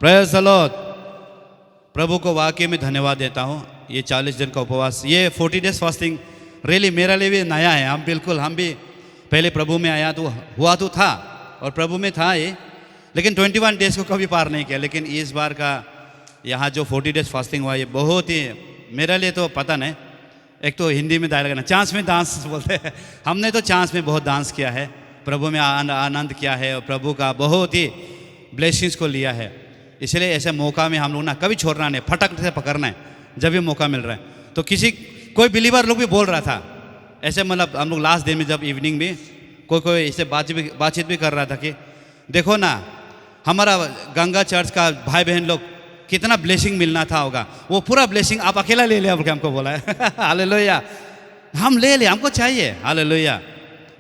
Praise the Lord. प्रभु को वाकई में धन्यवाद देता हूँ। ये 40 दिन का उपवास, ये 40 डेज फास्टिंग रियली मेरे लिए भी नया है। हम भी पहले प्रभु में आया तो हुआ तो था और प्रभु में था ये, लेकिन 21 डेज को कभी पार नहीं किया। लेकिन इस बार का यहाँ जो 40 डेज फास्टिंग हुआ ये बहुत ही मेरे लिए तो पता नहीं। एक तो हिंदी में डायलॉग ना, चांस में डांस बोलते हैं। हमने तो चांस में बहुत डांस किया है, प्रभु में आनंद किया है और प्रभु का बहुत ही ब्लेसिंग्स को लिया है। इसलिए ऐसे मौका में हम लोग ना कभी छोड़ना नहीं, फटक से पकड़ना है जब भी मौका मिल रहा है। तो कोई बिलीवर लोग भी बोल रहा था ऐसे, मतलब हम लोग लास्ट डे में जब इवनिंग में कोई ऐसे बातचीत भी कर रहा था कि देखो ना हमारा गंगा चर्च का भाई बहन लोग कितना ब्लेसिंग मिलना था होगा, वो पूरा ब्लेसिंग आप अकेला ले ले बोल के हमको बोला है। हालेलुया, हम ले ले, हमको चाहिए। हालेलुया।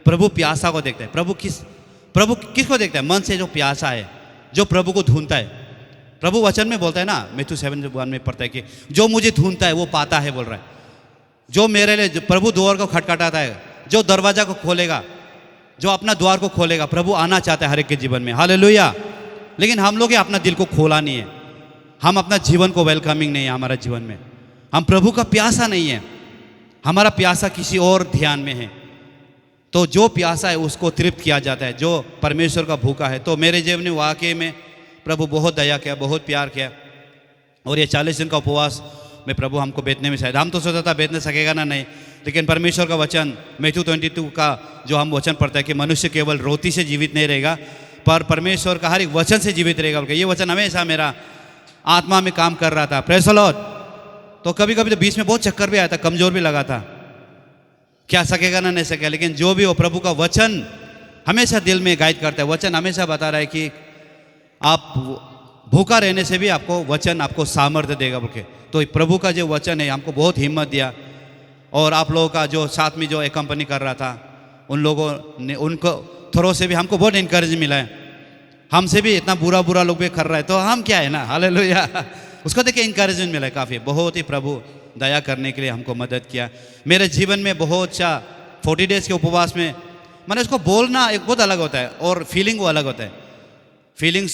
प्रभु प्यासा को देखता है। प्रभु किसको देखता है? मन से जो प्यासा है, जो प्रभु को ढूंढता है। प्रभु वचन में बोलता है ना, मैथ्यू 7:1 में पढ़ता है कि जो मुझे ढूंढता है वो पाता है बोल रहा है। जो मेरे लिए प्रभु द्वार को खटखटाता है, जो दरवाजा को खोलेगा, जो अपना द्वार को खोलेगा, प्रभु आना चाहता है हर एक के जीवन में। हालेलुया। लेकिन हम लोग अपना दिल को खोला नहीं है, हम अपना जीवन को वेलकमिंग नहीं है हमारा जीवन में। हम प्रभु का प्यासा नहीं है, हमारा प्यासा किसी और ध्यान में है। तो जो प्यासा है उसको तृप्त किया जाता है, जो परमेश्वर का भूखा है। तो मेरे जीवन में वाकई में प्रभु बहुत दया किया, बहुत प्यार किया। और ये 40 दिन का उपवास में प्रभु हमको बेचने में, शायद हम तो सोचा था बेचने सकेगा ना, नहीं, लेकिन परमेश्वर का वचन मैथ्यू 22 का जो हम वचन पढ़ते हैं कि मनुष्य केवल रोटी से जीवित नहीं रहेगा पर परमेश्वर का हर एक वचन से जीवित रहेगा। ये वचन हमेशा मेरा आत्मा में काम कर रहा था। Praise the Lord. तो कभी कभी तो बीच में बहुत चक्कर भी आया था, कमजोर भी लगा था, क्या सकेगा ना, नहीं सकेगा। लेकिन जो भी हो प्रभु का वचन हमेशा दिल में गाइड करता है। वचन हमेशा बता रहा है कि आप भूखा रहने से भी आपको वचन आपको सामर्थ्य देगा बोल के। तो प्रभु का जो वचन है हमको बहुत हिम्मत दिया। और आप लोगों का जो साथ में जो एक कंपनी कर रहा था उन लोगों ने, उनको थ्रो से भी हमको बहुत इनकरेज मिला है। हमसे भी इतना बुरा लोग भी कर रहा है तो हम क्या है ना। हालेलुया। उसको देख के इनकरेजमेंट मिला है काफ़ी। बहुत ही प्रभु दया करने के लिए हमको मदद किया। मेरे जीवन में बहुत सा 40 डेज के उपवास में मैंने उसको बोलना एक बहुत अलग होता है और फीलिंग वो अलग होता है। फीलिंग्स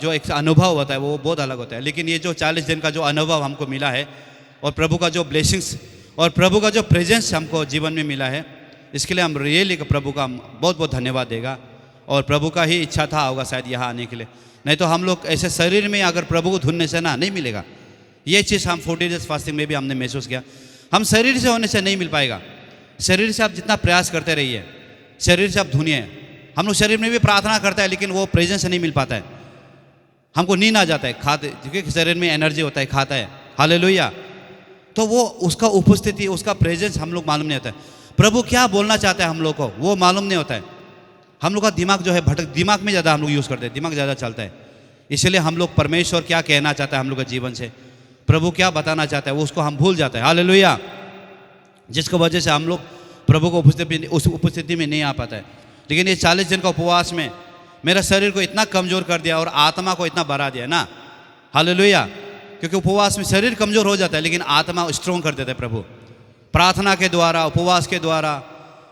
जो एक अनुभव होता है वो बहुत अलग होता है। लेकिन ये जो 40 दिन का जो अनुभव हमको मिला है और प्रभु का जो ब्लेसिंग्स और प्रभु का जो प्रेजेंस हमको जीवन में मिला है, इसके लिए हम रियली प्रभु का बहुत बहुत धन्यवाद देगा। और प्रभु का ही इच्छा था होगा शायद यहाँ आने के लिए, नहीं तो हम लोग ऐसे शरीर में अगर प्रभु को ढूंढने से ना नहीं मिलेगा। ये चीज़ हम 40 डेज फास्टिंग में भी हमने महसूस किया। हम शरीर से होने से नहीं मिल पाएगा। शरीर से आप जितना प्रयास करते रहिए, शरीर से आप ढूंढिए। हम लोग शरीर में भी प्रार्थना करता है लेकिन वो प्रेजेंस से नहीं मिल पाता है। हमको नींद आ जाता है खाते, क्योंकि शरीर में एनर्जी होता है, खाता है। हालेलुया। तो वो उसका उपस्थिति, उसका प्रेजेंस हम लोग मालूम नहीं होता है। प्रभु क्या बोलना चाहता है हम लोग को वो मालूम नहीं होता है। हम लोग का दिमाग जो है दिमाग में ज़्यादा हम लोग यूज़ करते हैं, दिमाग ज़्यादा चलता है। इसलिए हम लोग परमेश्वर क्या कहना चाहता है हम लोग के जीवन से, प्रभु क्या बताना चाहता है वो उसको हम भूल जाते हैं। हालेलुया। जिसकी वजह से हम लोग प्रभु को उस उपस्थिति में नहीं आ पाता है। लेकिन ये 40 दिन का उपवास में मेरा शरीर को इतना कमज़ोर कर दिया और आत्मा को इतना बढ़ा दिया ना। हालेलुया। क्योंकि उपवास में शरीर कमज़ोर हो जाता है लेकिन आत्मा स्ट्रॉन्ग कर देता है प्रभु, प्रार्थना के द्वारा, उपवास के द्वारा।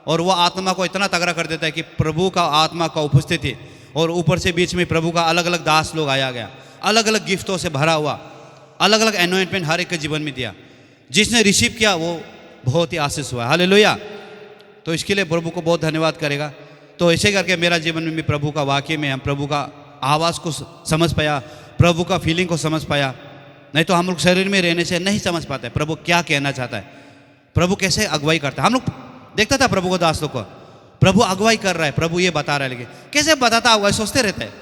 और वो आत्मा को इतना तगड़ा कर देता है कि प्रभु का आत्मा का उपस्थिति और ऊपर से बीच में प्रभु का अलग अलग दास लोग आया गया, अलग अलग गिफ्टों से भरा हुआ, अलग अलग एनॉइंटमेंट हर एक के जीवन में दिया। जिसने रिसीव किया वो बहुत ही आशीष हुआ। हालेलुया। तो इसके लिए प्रभु को बहुत धन्यवाद करेगा। तो ऐसे करके मेरा जीवन में भी प्रभु का वाकई में हम प्रभु का आवाज़ को समझ पाया, प्रभु का फीलिंग को समझ पाया। नहीं तो हम लोग शरीर में रहने से नहीं समझ पाते प्रभु क्या कहना चाहता है, प्रभु कैसे अगुवाई करता है। हम लोग देखता था प्रभु को, दास लोग को, प्रभु अगुवाई कर रहा है, प्रभु ये बता रहा है, लेकिन कैसे बताता होगा सोचते रहते हैं,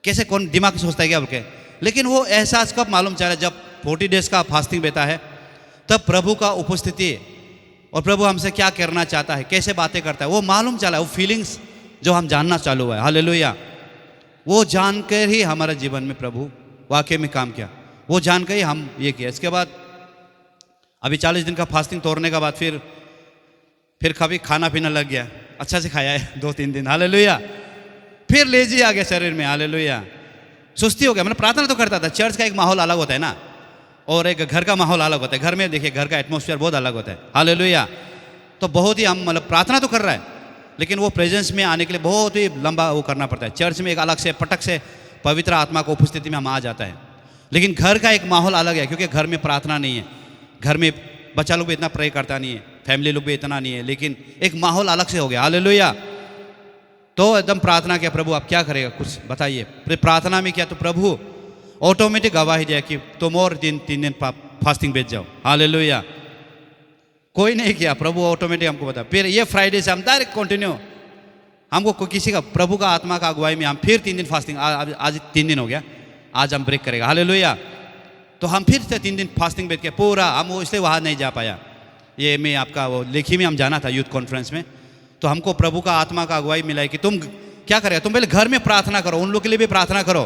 कैसे कौन दिमाग सोचता है क्या बोल के। लेकिन वो एहसास कब मालूम चला जब 40 डेज का फास्टिंग बेता है, तब प्रभु का उपस्थिति और प्रभु हमसे क्या करना चाहता है, कैसे बातें करता है वो मालूम चला। वो फीलिंग्स जो हम जानना चालू हुआ है। हालेलुया। वो जानकर ही हमारे जीवन में प्रभु वाकई में काम किया, वो जानकर ही हम ये किया। इसके बाद अभी 40 दिन का फास्टिंग तोड़ने के बाद फिर कभी खाना पीना लग गया, अच्छा से खाया है 2-3 दिन। हालेलुया। फिर लेजी आ गया शरीर में। हालेलुया। सुस्ती हो गया। मैंने प्रार्थना तो करता था, चर्च का एक माहौल अलग होता है ना और एक घर का माहौल अलग होता है। घर में देखिए घर का एटमॉस्फेयर बहुत अलग होता है। हालेलुया। तो बहुत ही हम मतलब प्रार्थना तो कर रहा है लेकिन वो प्रेजेंस में आने के लिए बहुत ही लंबा वो करना पड़ता है। चर्च में एक अलग से पटक से पवित्र आत्मा को उपस्थिति में हम आ जाता है। लेकिन घर का एक माहौल अलग है, क्योंकि घर में प्रार्थना नहीं है, घर में बच्चा लोग भी इतना प्रे करता नहीं है, फैमिली लोग भी इतना नहीं है, लेकिन एक माहौल अलग से हो गया। हालेलुया। तो एकदम प्रार्थना किया, प्रभु आप क्या करेगा, कुछ बताइए। फिर प्रार्थना में किया तो प्रभु ऑटोमेटिक गवाही दिया कि तुम और 3 दिन फास्टिंग भेज जाओ। हालेलुया। कोई नहीं किया, प्रभु ऑटोमेटिक हमको बता। फिर ये फ्राइडे से हम डायरेक्ट कंटिन्यू, हमको किसी का प्रभु का आत्मा का अगुवाई में हम फिर 3 दिन फास्टिंग, आज 3 दिन हो गया, आज हम ब्रेक करेगा। हालेलुया। तो हम फिर से 3 दिन फास्टिंग बैठ के पूरा, हम वो इसलिए वहाँ नहीं जा पाया, ये मैं आपका वो लेखी में हम जाना था यूथ कॉन्फ्रेंस में, तो हमको प्रभु का आत्मा का अगुवाई मिला है कि तुम क्या करेगा, तुम पहले घर में प्रार्थना करो, उन लोग के लिए भी प्रार्थना करो,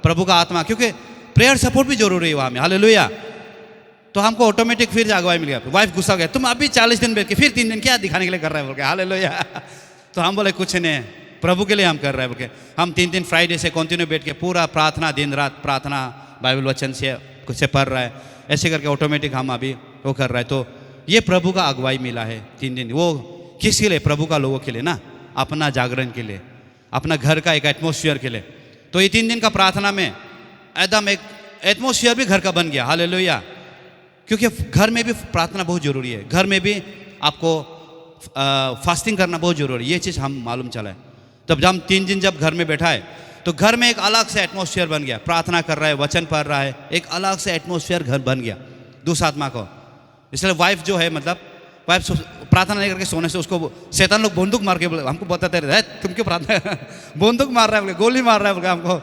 प्रभु का आत्मा, क्योंकि प्रेयर सपोर्ट भी जरूरी है वहाँ में। हालेलुया। तो हमको ऑटोमेटिक फिर अगुवाई मिल गया। वाइफ गुस्सा हो गया, तुम अभी 40 दिन बैठ के फिर 3 दिन क्या दिखाने के लिए कर रहे हो बोल के। हालेलुया। तो हम बोले कुछ नहीं, प्रभु के लिए हम कर रहे हैं बोल के। हम 3 दिन फ्राइडे से कंटिन्यू बैठ के पूरा प्रार्थना, दिन रात प्रार्थना, बाइबल वचन से कुछ से पढ़ रहा है, ऐसे करके ऑटोमेटिक हम अभी वो कर रहा है। तो ये प्रभु का अगुवाई मिला है 3 दिन। वो किसके लिए, प्रभु का लोगों के लिए ना, अपना जागरण के लिए, अपना घर का एक एटमोसफियर के लिए। तो ये 3 दिन का प्रार्थना में एकदम एक एटमोसफियर भी घर का बन गया। हालेलुया। क्योंकि घर में भी प्रार्थना बहुत ज़रूरी है, घर में भी आपको फास्टिंग करना बहुत ज़रूरी है, ये चीज़ हम मालूम चला है। तब जब हम 3 दिन जब घर में बैठा है तो घर में एक अलग से एटमोसफियर बन गया, प्रार्थना कर रहा है, वचन पढ़ रहा है, एक अलग से एटमोसफियर घर बन गया दूसरा आत्मा को। इसलिए वाइफ जो है, मतलब वाइफ प्रार्थना नहीं करके सोने से उसको शैतान लोग बंदूक मार के हमको बताते रहते हैं, तुम क्यों प्रार्थना बंदूक मार रहा है बोले, गोली मार रहा है बोले, हमको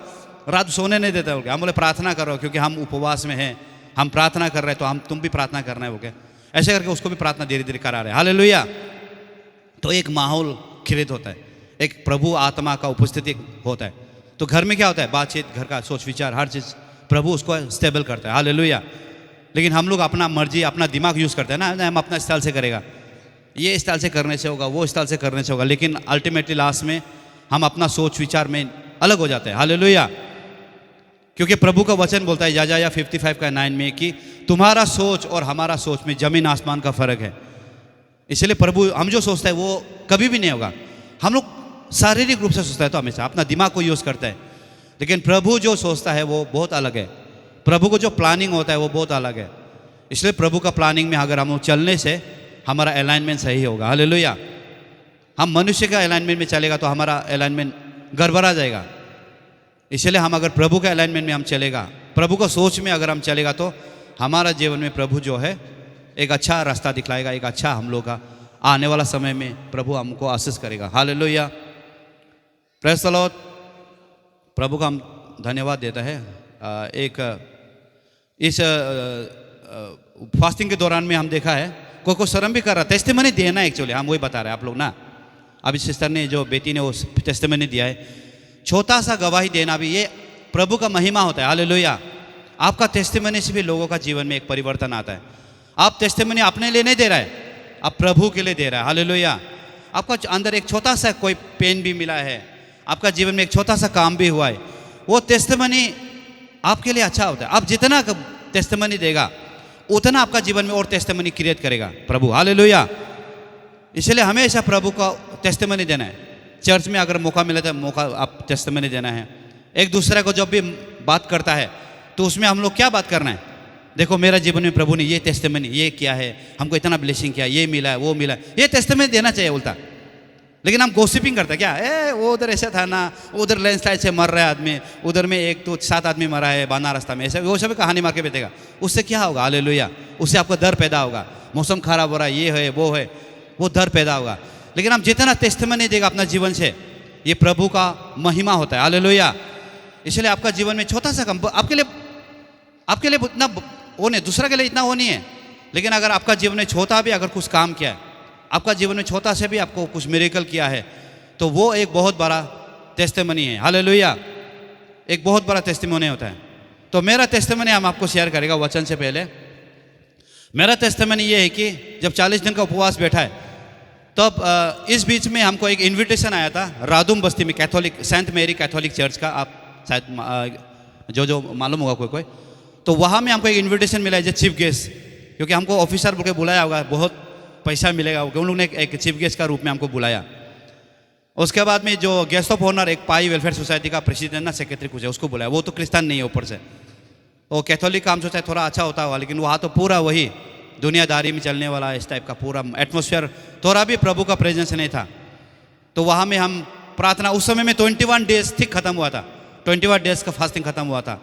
रात सोने नहीं देता बोले। हम बोले प्रार्थना करो, क्योंकि हम उपवास में हैं, हम प्रार्थना कर रहे हैं, तो तुम भी प्रार्थना करना है बोले। ऐसे करके उसको भी प्रार्थना धीरे धीरे करा रहे हैं। हालेलुया। तो एक माहौल क्रिएट होता है, एक प्रभु आत्मा का उपस्थिति होता है। तो घर में क्या होता है, बातचीत, घर का सोच विचार, हर चीज़ प्रभु उसको स्टेबल करता है। हालेलुया। लेकिन हम लोग अपना मर्जी, अपना दिमाग यूज़ करते हैं ना, हम अपना स्टाइल से करेगा, ये स्टाइल से करने से होगा, वो स्टाइल से करने से होगा, लेकिन अल्टीमेटली लास्ट में हम अपना सोच विचार में अलग हो जाते हैं। हालेलुया। क्योंकि प्रभु का वचन बोलता है यशायाह 55:9 में कि तुम्हारा सोच और हमारा सोच में जमीन आसमान का फर्क है। इसलिए प्रभु हम जो सोचता है वो कभी भी नहीं होगा। हम लोग शारीरिक रूप से सोचता है तो हमेशा अपना दिमाग को यूज़ करता है, लेकिन प्रभु जो सोचता है वो बहुत अलग है। प्रभु को जो प्लानिंग होता है वो बहुत अलग है। इसलिए प्रभु का प्लानिंग में अगर हम चलने से हमारा अलाइनमेंट सही होगा। हालेलुया। हम मनुष्य का अलाइनमेंट में चलेगा तो हमारा अलाइनमेंट गड़बड़ा जाएगा। इसलिए हम अगर प्रभु के अलाइनमेंट में हम चलेगा, प्रभु को सोच में अगर हम चलेगा, तो हमारा जीवन में प्रभु जो है एक अच्छा रास्ता दिखलाएगा, एक अच्छा हम लोग का आने वाला समय में प्रभु हमको आशीष करेगा। हालेलुया। Praise the Lord. प्रभु का हम धन्यवाद देता है। एक इस फास्टिंग के दौरान में हम देखा है कोई शर्म भी कर रहा, टेस्टिमनी देना एक्चुअली, हम वही बता रहे हैं आप लोग ना। अभी सिस्टर ने जो बेटी ने वो टेस्टिमनी दिया है, छोटा सा गवाही देना भी ये प्रभु का महिमा होता है। हालेलुया। आपका टेस्टिमनी से भी लोगों का जीवन में एक परिवर्तन आता है। आप टेस्टिमनी अपने लिए नहीं दे रहा है, आप प्रभु के लिए दे रहा है। हालेलुया। आपका अंदर एक छोटा सा कोई पेन भी मिला है, आपका जीवन में एक छोटा सा काम भी हुआ है, वो टेस्टिमनी आपके लिए अच्छा होता है। आप जितना टेस्टिमनी देगा उतना आपका जीवन में और टेस्टिमनी क्रिएट करेगा प्रभु। हालेलुया। इसलिए हमेशा प्रभु का टेस्टिमनी देना है। चर्च में अगर मौका मिले तो मौका आप टेस्टिमनी देना है। एक दूसरे को जब भी बात करता है तो उसमें हम लोग क्या बात करना है, देखो मेरा जीवन में प्रभु ने ये टेस्टिमनी ये किया है, हमको इतना ब्लेसिंग किया, ये मिला है, वो मिला है, ये टेस्टिमनी देना चाहिए उल्टा। लेकिन हम गॉसिपिंग करते हैं क्या, वो उधर ऐसा था ना, उधर लैंडस्लाइड से मर रहा है आदमी, उधर में 1 तो 7 आदमी मरा है बाना रास्ता में, ऐसा वो सब कहानी मार के बेचेगा। उससे क्या होगा? हालेलुया। उससे आपका डर पैदा होगा, मौसम खराब हो रहा है, ये है वो है, वो डर पैदा होगा। लेकिन हम जितना टेस्टिमनी देगा अपना जीवन से, ये प्रभु का महिमा होता है। हालेलुया। इसलिए आपका जीवन में छोटा सा काम आपके लिए इतना वो नहीं, दूसरा के लिए इतना वो नहीं है, लेकिन अगर आपका जीवन में छोटा भी अगर कुछ काम किया है, आपका जीवन में छोटा से भी आपको कुछ मिरेकल किया है, तो वो एक बहुत बड़ा टेस्टिमनी है। हालेलुया। एक बहुत बड़ा टेस्टिमनी होता है। तो मेरा टेस्टिमनी हम आपको शेयर करेगा वचन से पहले। मेरा टेस्टिमनी ये है कि जब 40 दिन का उपवास बैठा है, तब इस बीच में हमको एक इन्विटेशन आया था रादुम बस्ती में, Catholic Saint Mary Catholic church का, आप शायद जो मालूम होगा कोई, तो वहाँ में हमको एक इन्विटेशन मिला है जो चीफ गेस्ट, क्योंकि हमको ऑफिसर बोल के बुलाया होगा, बहुत पैसा मिलेगा, उन लोगों ने एक चीफ गेस्ट का रूप में हमको बुलाया। उसके बाद में जो गेस्ट ऑफ ऑनर एक पाई वेलफेयर सोसाइटी का प्रेसिडेंट ना सेक्रेटरी कुछ है, उसको बुलाया। वो तो क्रिस्तान नहीं है ऊपर से, वो कैथोलिक काम सोचा है थोड़ा अच्छा होता हुआ, लेकिन वहाँ तो पूरा वही दुनियादारी में चलने वाला इस टाइप का पूरा एटमोसफियर, थोड़ा भी प्रभु का प्रेजेंस नहीं था। तो वहाँ में हम प्रार्थना, उस समय में 21 डेज ठीक खत्म हुआ था, 21 डेज का फास्टिंग खत्म हुआ था।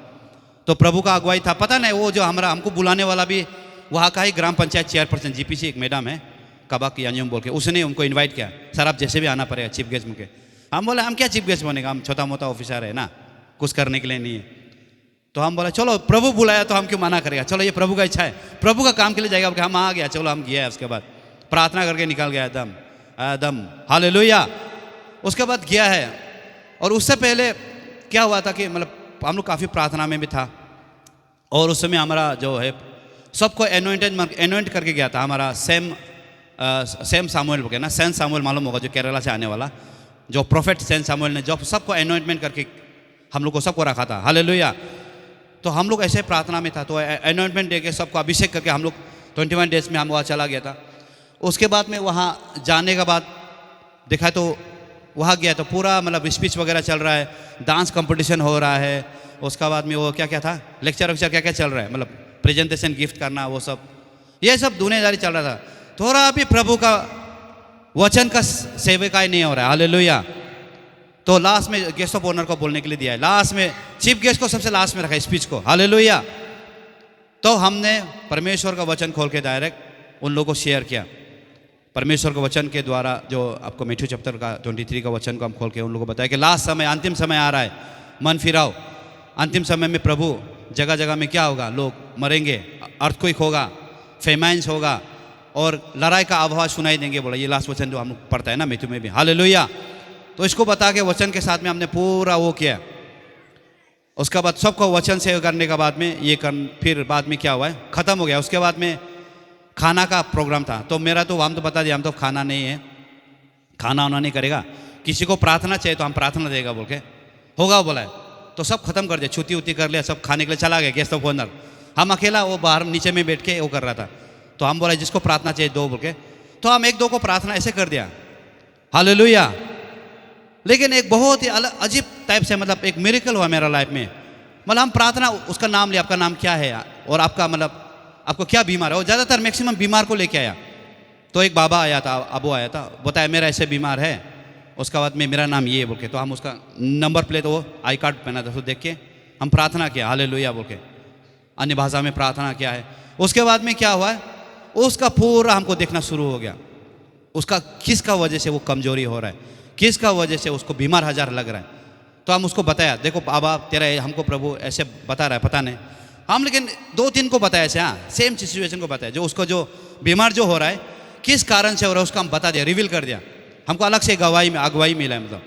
तो प्रभु का अगुवाई था। पता नहीं वो जो हमको बुलाने वाला भी वहाँ का ही ग्राम पंचायत चेयरपर्सन जीपीसी एक मैडम है कबाक यान्युम बोल के, उसने उनको इनवाइट किया, सर आप जैसे भी आना पड़ेगा चीफ गेस्ट में के। हम बोले हम क्या चीफ गेस्ट बनेगा, हम छोटा मोटा ऑफिसर है ना, कुछ करने के लिए नहीं है। तो हम बोले चलो प्रभु बुलाया तो हम क्यों मना करेगा, चलो ये प्रभु का इच्छा है, प्रभु का काम के लिए जाएगा। हम आ गया, चलो हम गया। उसके बाद प्रार्थना करके निकल गया एकदम एकदम हालेलुया। उसके बाद गया है। और उससे पहले क्या हुआ था कि मतलब हम लोग काफ़ी प्रार्थना में भी था, और उस समय हमारा जो है सबको एनोइंट करके गया था हमारा सेम सामुएल बोल के ना, सेंट सामुएल मालूम होगा जो केरला से आने वाला, जो प्रोफेट सेंट सामुएल ने जो सबको एनोइंटमेंट करके हम लोग को सबको रखा था हालेलुया। तो हम लोग ऐसे प्रार्थना में था, तो एनोइंटमेंट दे के सबको अभिषेक करके हम लोग 21 डेज में हम वहाँ चला गया था। उसके बाद में वहाँ जाने के बाद देखा तो वहाँ गया तो पूरा मतलब स्पीच वगैरह चल रहा है, डांस कंपटीशन हो रहा है। उसके बाद में वो क्या क्या था, लेक्चर वेक्चर क्या क्या चल रहा है, मतलब प्रेजेंटेशन गिफ्ट करना, वो सब ये सब दुनियादारी चल रहा था। थोड़ा भी प्रभु का वचन का सेवकाई नहीं हो रहा है हालेलुया। तो लास्ट में गेस्ट ऑफ ऑनर को बोलने के लिए दिया है, लास्ट में चीफ गेस्ट को सबसे लास्ट में रखा स्पीच को हालेलुया। तो हमने परमेश्वर का वचन खोल के डायरेक्ट उन लोगों को शेयर किया। परमेश्वर के वचन के द्वारा जो आपको मैथ्यू चैप्टर का 23 का वचन को हम खोल के उन लोगों को बताया कि लास्ट समय, अंतिम समय आ रहा है, मन फिराओ। अंतिम समय में प्रभु जगह जगह में क्या होगा, लोग मरेंगे, अर्थक्वेक होगा, फेमाइंस होगा, और लड़ाई का आवाज़ सुनाई देंगे। बोला ये लास्ट वचन जो हम लोग पढ़ता है ना मैथ्यू में भी हालेलुया। तो इसको बता के वचन के साथ में हमने पूरा वो किया। उसके बाद सबको वचन से करने के बाद में ये फिर बाद में क्या हुआ है, ख़त्म हो गया। उसके बाद में खाना का प्रोग्राम था। तो मेरा तो हम तो बता दिया हम तो खाना नहीं है, खाना वाना नहीं करेगा, किसी को प्रार्थना चाहिए तो हम प्रार्थना देगा बोल के होगा बोला है। तो सब खत्म कर दिया, छुट्टी उती कर लिया, सब खाने के लिए चला गया गेस्ट ऑफ ऑनर। हम अकेला वो बाहर नीचे में बैठ के वो कर रहा था। तो हम बोला जिसको प्रार्थना चाहिए दो बोल के, तो हम एक दो को प्रार्थना ऐसे कर दिया हालेलुया। लेकिन एक बहुत ही अलग अजीब टाइप से मतलब एक मिरेकल हुआ मेरा लाइफ में। मतलब हम प्रार्थना, उसका नाम लिया, आपका नाम क्या है और आपका मतलब आपको क्या बीमार है, वो ज़्यादातर मैक्सिमम बीमार को लेके आया। तो एक बाबा आया था, अबू आया था, बताया मेरा ऐसे बीमार है, उसका बाद में मेरा नाम ये बोल के। तो हम उसका नंबर प्लेट वो आई कार्ड पहना था, तो देख के हम प्रार्थना किया हालेलुया बोल के, अन्य भाषा में प्रार्थना किया है। उसके बाद में क्या हुआ है, उसका पूरा हमको देखना शुरू हो गया, उसका किसका वजह से वो कमजोरी हो रहा है, किसका वजह से उसको बीमार हजार लग रहा है। तो हम उसको बताया, देखो बाबा तेरा हमको प्रभु ऐसे बता रहा है, पता नहीं हम, लेकिन 2-3 को बताया ऐसे, हाँ सेम सिचुएशन को बताया, जो उसको जो बीमार जो हो रहा है किस कारण से हो रहा है उसको हम बता दिया, रिवील कर दिया। हमको अलग से अगुवाई मिला है मतलब।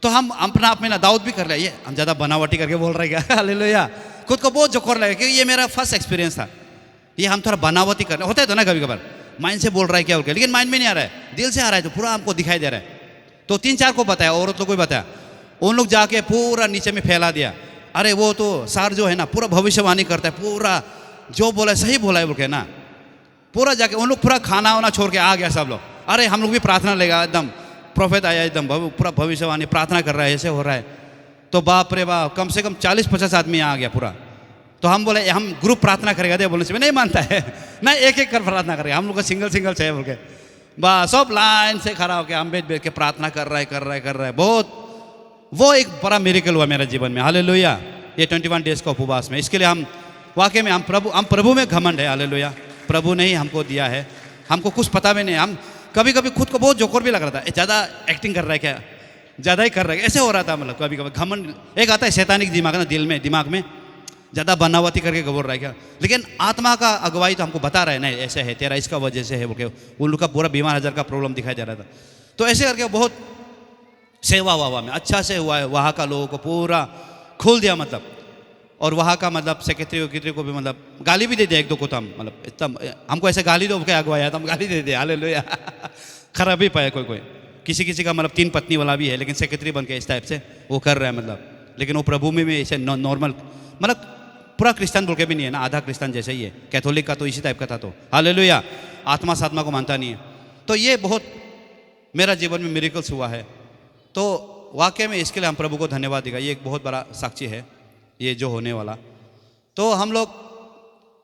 तो हम अपना आप में ना दाऊद भी कर लिया, ये हम ज़्यादा बनावटी करके बोल रहे क्या हालेलुया, खुद को बहुत जोकर लगा क्योंकि ये मेरा फर्स्ट एक्सपीरियंस था। ये हम थोड़ा बनावटी करना होता है तो ना कभी कभार माइंड से बोल रहा है क्या बोल के, लेकिन माइंड में नहीं आ रहा है, दिल से आ रहा है, तो पूरा हमको दिखाई दे रहा है। तो 3-4 को बताया, औरत लोग को भी बताया, उन लोग जाके पूरा नीचे में फैला दिया, अरे वो तो सर जो है ना पूरा भविष्यवाणी करता है, पूरा जो बोला है सही बोला है बोल के ना, पूरा जाके उन लोग पूरा खाना वाना छोड़ के आ गया सब लोग। अरे हम लोग भी प्रार्थना लेगा, एकदम प्रोफेट आया, एकदम पूरा भविष्यवाणी प्रार्थना कर रहा है, ऐसे हो रहा है। तो बाप रे बाप, कम से कम 40-50 आदमी आ गया पूरा। तो हम बोले हम ग्रुप प्रार्थना करेगा, दे बोलने से नहीं मानता है ना, एक एक कर प्रार्थना करेगा, हम लोग का सिंगल चाहिए बोल के। बस सब लाइन से खड़ा होकर हम बैठ के प्रार्थना कर रहा है। बहुत वो एक बड़ा मिरेकल हुआ मेरे जीवन में हालेलुया, ये 21 डेज का उपवास में। इसके लिए हम वाकई में हम प्रभु में घमंड है हालेलुया। प्रभु ने ही हमको दिया है, हमको कुछ पता भी नहीं। हम कभी कभी खुद को बहुत जोकर भी लग रहा था, ज़्यादा एक्टिंग कर रहा है क्या, ज़्यादा ही कर रहा है ऐसे हो रहा था। मतलब कभी कभी घमंड एक आता है शैतानिक दिमाग ना, दिमाग में ज़्यादा बनावटी करके बोल रहा है क्या, लेकिन आत्मा का अगुवाई तो हमको बता रहा है नहीं ऐसे है, तेरा इसका वजह से है बोल के। उन लोग का पूरा बीमार हजार का प्रॉब्लम दिखाई दे रहा था। तो ऐसे करके बहुत सेवा वावा में अच्छा से हुआ है, वहाँ का लोगों को पूरा खोल दिया मतलब। और वहाँ का मतलब सेक्रेटरी को भी मतलब गाली भी दे दिया, 1-2 को तो हम मतलब इतना हमको ऐसे गाली दो क्या अगुवाया, तो हम गाली दे दिया हालेलुया खराब भी पाया कोई किसी का मतलब 3 पत्नी वाला भी है, लेकिन सेक्रेटरी बन के इस टाइप से वो कर रहा है मतलब। लेकिन वो प्रभु में भी ऐसे नॉर्मल मतलब पूरा क्रिश्चियन बोल के भी नहीं है ना, आधा क्रिश्चियन जैसे ही है। कैथोलिक का तो इसी टाइप का था, तो हालेलुया आत्मा सात्मा को मानता नहीं है। तो ये बहुत मेरा जीवन में मिरेकल्स हुआ है। तो वाकई में इसके लिए हम प्रभु को धन्यवाद देगा। ये एक बहुत बड़ा साक्षी है ये जो होने वाला। तो हम लोग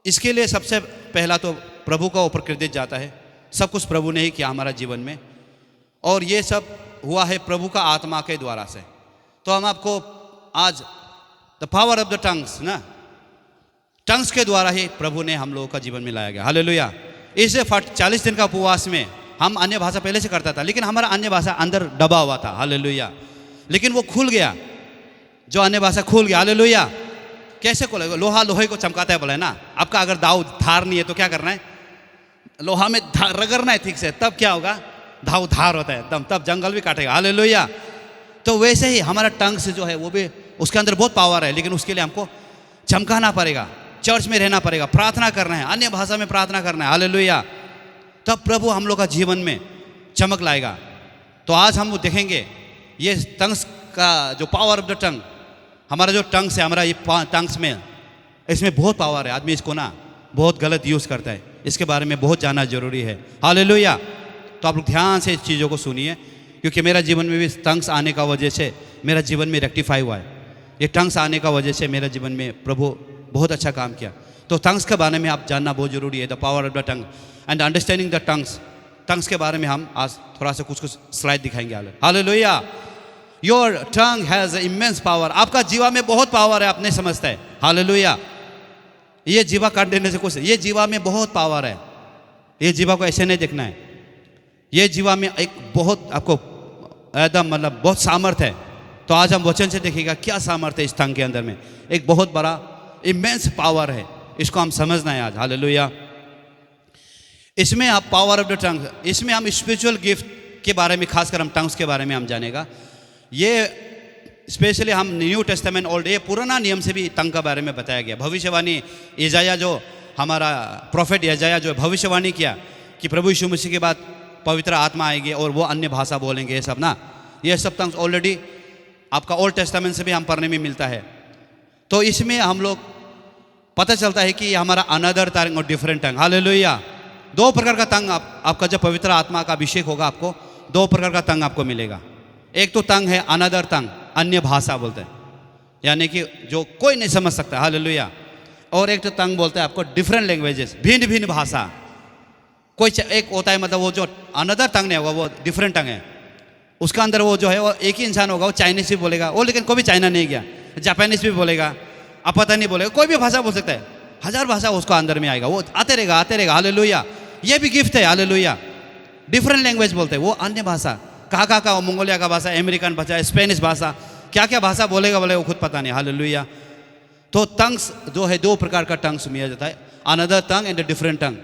इसके लिए सबसे पहला तो प्रभु का ऊपर क्रेडिट जाता है। सब कुछ प्रभु ने ही किया हमारा जीवन में, और ये सब हुआ है प्रभु का आत्मा के द्वारा से। तो हम आपको आज the power of the tongues ना, टंग्स के द्वारा ही प्रभु ने हम लोगों का जीवन में लाया गया। हालेलुया। इस 40 दिन का उपवास में हम अन्य भाषा पहले से करता था, लेकिन हमारा अन्य भाषा अंदर दबा हुआ था। हालेलुया। लेकिन वो खुल गया, जो अन्य भाषा खुल गया। हालेलुया। कैसे खुलेगा? लोहा लोहे को चमकाता है बोला है ना। आपका अगर दाव धार नहीं है तो क्या करना है? लोहा में रगड़ना है ठीक से, तब क्या होगा? दाव धार होता है एकदम, तब जंगल भी काटेगा। हालेलुया। तो वैसे ही हमारा टंग से जो है वो भी, उसके अंदर बहुत पावर है, लेकिन उसके लिए हमको चमकाना पड़ेगा, चर्च में रहना पड़ेगा, प्रार्थना करना है, अन्य भाषा में प्रार्थना करना है। हालेलुया। तब प्रभु हम लोग का जीवन में चमक लाएगा। तो आज हम देखेंगे ये टंग्स का जो पावर ऑफ द टंग, हमारा जो टंग्स है, हमारा ये टंग्स में, इसमें बहुत पावर है। आदमी इसको ना बहुत गलत यूज़ करता है, इसके बारे में बहुत जानना जरूरी है। हालेलुया। तो आप लोग ध्यान से इस चीज़ों को सुनिए, क्योंकि मेरा जीवन में भी टंग्स आने का वजह से मेरा जीवन में रेक्टिफाई हुआ है। ये टंग्स आने का वजह से मेरा जीवन में प्रभु बहुत अच्छा काम किया। तो टंग्स के बारे में आप जानना बहुत जरूरी है, the power of the tongue and understanding the tongues. Tongues के बारे में हम आज थोड़ा सा कुछ स्लाइड दिखाएंगे। Hallelujah. Your tongue has immense power. आपका जीवा में बहुत पावर है, आप नहीं समझते हैं। हालेलुया। ये जीवा काट देने से कुछ, ये जीवा में बहुत पावर है। ये जीवा को ऐसे नहीं देखना है। ये जीवा में एक बहुत आपको एकदम मतलब बहुत सामर्थ है। तो आज हम वचन से देखिएगा क्या सामर्थ है इस टंग के अंदर में। एक बहुत बड़ा इमेंस पावर है, इसको हम समझना है आज। हालेलुया। इसमें आप पावर ऑफ द टंग, इसमें हम स्पिरिचुअल गिफ्ट के बारे में, खासकर हम टंग्स के बारे में हम जानेगा। ये स्पेशली हम न्यू टेस्टामेंट ओल्ड, ये पुराना नियम से भी टंग के बारे में बताया गया। भविष्यवाणी यशायाह, जो हमारा प्रोफेट यशायाह जो भविष्यवाणी किया कि प्रभु यीशु मसीह के बाद पवित्र आत्मा आएगी और वो अन्य भाषा बोलेंगे, ये सब ना, ये सब टंग्स ऑलरेडी आपका ओल्ड टेस्टामेंट से भी हम पढ़ने में मिलता है। तो इसमें हम लोग पता चलता है कि ये हमारा अनदर टंग और डिफरेंट टंग। हालेलुया। दो प्रकार का टंग आपका जब पवित्र आत्मा का अभिषेक होगा, आपको दो प्रकार का टंग आपको मिलेगा। एक तो टंग है अनदर टंग, अन्य भाषा बोलते हैं, यानी कि जो कोई नहीं समझ सकता। हालेलुया। और एक तो टंग बोलते हैं आपको डिफरेंट लैंग्वेजेस, भिन्न भिन्न भाषा। कोई एक होता है, मतलब वो जो अनदर टंग नहीं होगा वो डिफरेंट टंग है, उसका अंदर वो जो है वो एक ही इंसान होगा, वो चाइनीज भी बोलेगा, वो लेकिन कोई भी चाइना नहीं गया, जापानीज भी बोलेगा, अपता नहीं बोलेगा, कोई भी भाषा बोल सकता है। 1000 भाषा उसको अंदर में आएगा, वो आते रहेगा आते रहेगा। हालेलुया। ये भी गिफ्ट है। हालेलुया। डिफरेंट लैंग्वेज बोलते हैं, वो अन्य भाषा, कहाँ का, मंगोलिया का भाषा, अमेरिकन भाषा, स्पेनिश भाषा, क्या क्या भाषा बोलेगा बोले वो खुद पता नहीं। हालेलुया। तो टंग्स जो है दो प्रकार का टंग्स मिला जाता है, अनदर टंग एंड डिफरेंट टंग।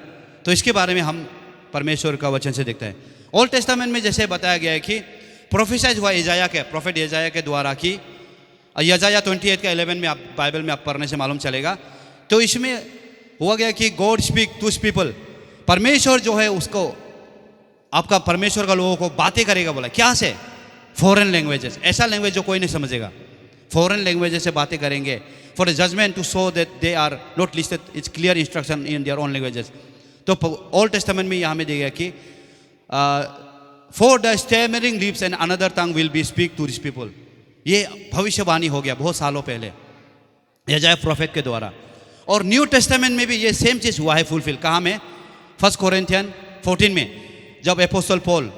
तो इसके बारे में हम परमेश्वर का वचन से देखते हैं। ओल्ड टेस्टामेंट में जैसे बताया गया है कि प्रोफेसाइज हुआ यशायाह के, प्रोफेट यशायाह के द्वारा कि यशायाह 28 का 11 में आप बाइबल में आप पढ़ने से मालूम चलेगा। तो इसमें हुआ गया कि गॉड स्पीक टू पीपल, परमेश्वर जो है उसको, आपका परमेश्वर का लोगों को बातें करेगा बोला। क्या से? फॉरेन लैंग्वेजेस, ऐसा लैंग्वेज जो कोई नहीं समझेगा। फॉरेन लैंग्वेजेस से बातें करेंगे for judgment to show that they are not listed, it's clear instruction in their own languages. तो ओल्ड टेस्टामेंट में यहाँ में दिया गया कि for the stammering lips and another tongue will be speak to this people. ये भविष्यवाणी हो गया बहुत सालों पहले यशायाह प्रोफेट के द्वारा। और न्यू टेस्टामेंट में भी ये सेम चीज़ हुआ है फुलफिल। कहाँ में? 1 कोरिन्थियन 14 में, जब एपोस्टल पॉल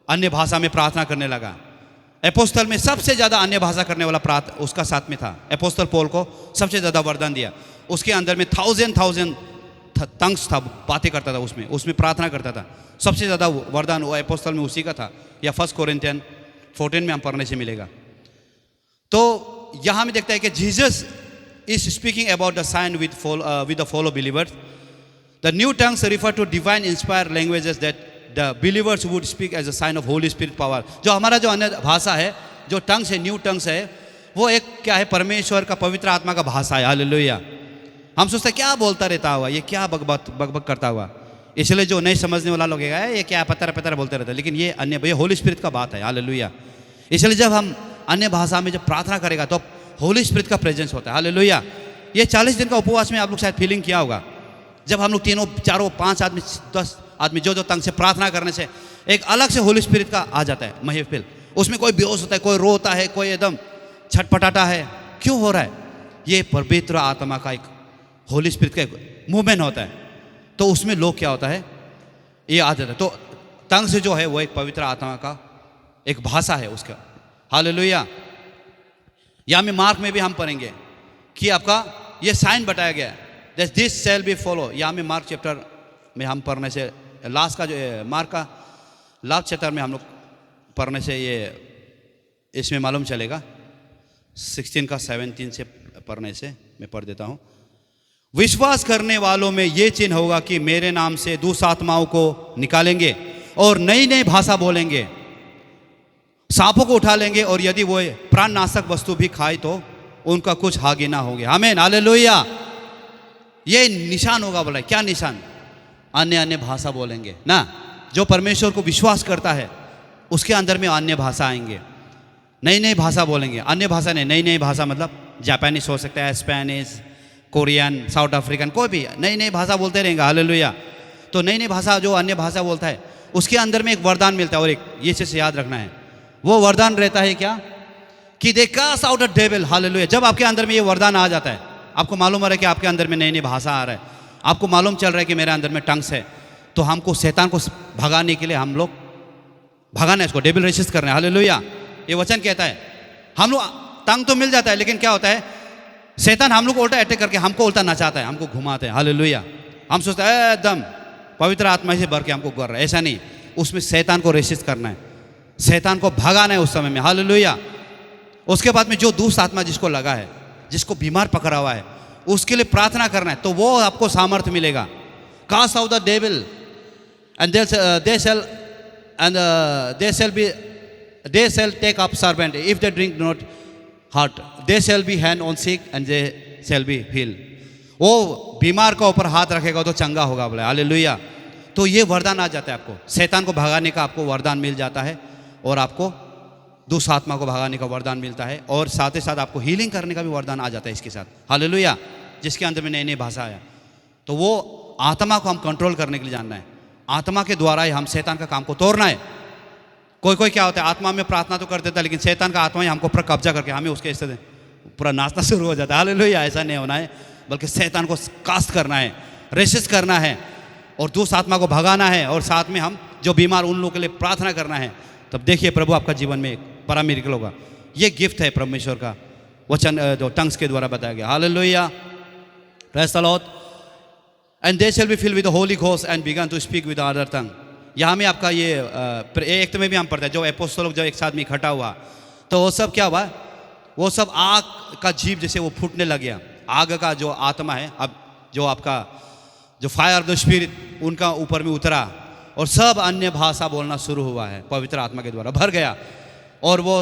अन्य भाषा में प्रार्थना करने लगा। एपोस्टल में सबसे ज़्यादा अन्य भाषा करने वाला उसका साथ में था। एपोस्टल पॉल को सबसे ज़्यादा वरदान दिया। उसके अंदर में 1000 टंग्स था, बातें करता था, उसमें प्रार्थना करता था। सबसे ज़्यादा वरदान वो एपोस्टल में उसी का था। या 1 कोरिन्थियन 14 में हम पढ़ने से मिलेगा। तो यहाँ में देखता है कि Jesus is speaking about the sign with the fellow believers. The new tongues refer to divine inspired languages that the believers would speak as a sign of Holy Spirit power. जो हमारा जो अन्य भाषा है, जो टंग्स है, new tongues है, वो एक क्या है? परमेश्वर का पवित्र आत्मा का भाषा है। हालेलुया। हम सोचते क्या बोलता रहता हुआ, ये क्या बकबक करता हुआ, इसलिए जो नहीं समझने वाला लोग ये क्या पतर बोलते रहता है, लेकिन ये अन्य, ये होली स्पिरिट का बात है। हालेलुया। इसलिए जब हम अन्य भाषा में जब प्रार्थना करेगा तो होली स्पिरिट का प्रेजेंस होता है। हालेलुया। ये 40 दिन का उपवास में आप लोग शायद फीलिंग किया होगा, जब हम लोग 3, 4, 5 आदमी, 10 आदमी जो टंग से प्रार्थना करने से एक अलग से होली स्पिरिट का आ जाता है महफिल। उसमें कोई बेहोश होता है, कोई रोता है, कोई एकदम छटपटाता है। क्यों हो रहा है? ये पवित्र आत्मा का एक होली स्पिरिट का एक मूवमेंट होता है। तो उसमें लोग क्या होता है, ये आदत है। तो तंग से जो है वो एक पवित्र आत्मा का एक भाषा है उसका। हालेलुया। यहाँ में मार्क में भी हम पढ़ेंगे कि आपका ये साइन बताया गया है, दिस शैल बी फॉलो। यहाँ में मार्क चैप्टर में हम पढ़ने से लास्ट का जो मार्क का लास्ट चैप्टर में हम लोग पढ़ने से ये इसमें मालूम चलेगा। 16 का 17 से पढ़ने से मैं पढ़ देता हूँ। विश्वास करने वालों में ये चिन्ह होगा कि मेरे नाम से दुष्ट आत्माओं को निकालेंगे और नई नई भाषा बोलेंगे, सांपों को उठा लेंगे और यदि वो प्राणनाशक वस्तु भी खाए तो उनका कुछ हानि ना होंगे। आमीन, हालेलुया। ये निशान होगा। बोला क्या निशान? अन्य अन्य भाषा बोलेंगे ना। जो परमेश्वर को विश्वास करता है उसके अंदर में अन्य भाषा आएंगे, नई नई भाषा बोलेंगे। अन्य भाषा नहीं, नई नई भाषा मतलब जापानीज हो सकता है, स्पेनिश, कोरियन, साउथ अफ्रीकन, कोई भी नई नई भाषा बोलते रहेंगे। हालेलुया। तो नई नई भाषा जो अन्य भाषा बोलता है उसके अंदर में एक वरदान मिलता है। और एक ये चीज़ याद रखना है, वो वरदान रहता है क्या कि they cast out the devil. Hallelujah. जब आपके अंदर में ये वरदान आ जाता है, आपको मालूम हो रहा है कि आपके अंदर में नई नई भाषा आ रहा है, आपको मालूम चल रहा है कि मेरे अंदर में टंग्स है, तो हमको शैतान को भगाने के लिए हम लोग भगाना है, इसको डेविल रेसिस्ट करना है। हालेलुया। ये वचन कहता है हम लोग तंग तो मिल जाता है, लेकिन क्या होता है, शैतान हम लोग को उल्टा अटैक करके हमको उल्टा नचाता है, हमको घुमाते हैं। हालेलुया। हम सोचते हैं एकदम पवित्र आत्मा से भर के हमको कर रहा है, ऐसा नहीं। उसमें शैतान को रेसिस्ट करना है, शैतान को भगाना है उस समय में। हालेलुया। उसके बाद में जो दुष्ट आत्मा जिसको लगा है, जिसको बीमार पकड़ा हुआ है, उसके लिए प्रार्थना करना है, तो वो आपको सामर्थ्य मिलेगा। Cast out the devil and they shall take up serpent if they drink not hurt, they shall be hand on sick and they shall be healed। वो बीमार का ऊपर हाथ रखेगा तो चंगा होगा। बोले हालेलुया। तो ये वरदान आ जाता है आपको, शैतान को भगाने का आपको वरदान मिल जाता है, और आपको दुष्ट आत्मा को भगाने का वरदान मिलता है, और साथ ही साथ आपको हीलिंग करने का भी वरदान आ जाता है इसके साथ। हालेलुया। जिसके अंदर में नई नई भाषा आया, तो वो आत्मा को हम कंट्रोल करने के लिए जानना है। आत्मा के द्वारा ही हम शैतान का काम को तोड़ना है। कोई कोई क्या होता है, आत्मा में प्रार्थना तो कर देता है, लेकिन शैतान का आत्मा ही हमको पूरा कब्जा करके हमें उसके इससे पूरा नाचना शुरू हो जाता है। हालेलुया। ऐसा नहीं होना है, बल्कि शैतान को कास्ट करना है, रेसिस्ट करना है, और दुष्ट आत्मा को भगाना है, और साथ में हम जो बीमार उन लोगों के लिए प्रार्थना करना है। तब देखिए प्रभु आपका जीवन में एक बड़ा मिरेकल होगा। ये गिफ्ट है परमेश्वर का वचन जो टंग्स के द्वारा बताया गया। Hallelujah. Praise the lord. And they shall be filled with the holy ghost and began to speak with other tongue. यहाँ में आपका ये एक में भी हम पढ़ते हैं, जो अपोस्तल लोग जब एक साथ में इकट्ठा हुआ, तो वो सब क्या हुआ, वो सब आग का जीव जैसे वो फूटने लग गया। आग का जो आत्मा है, अब जो आपका जो फायर द स्पिरिट उनका ऊपर में उतरा, और सब अन्य भाषा बोलना शुरू हुआ है, पवित्र आत्मा के द्वारा भर गया, और वो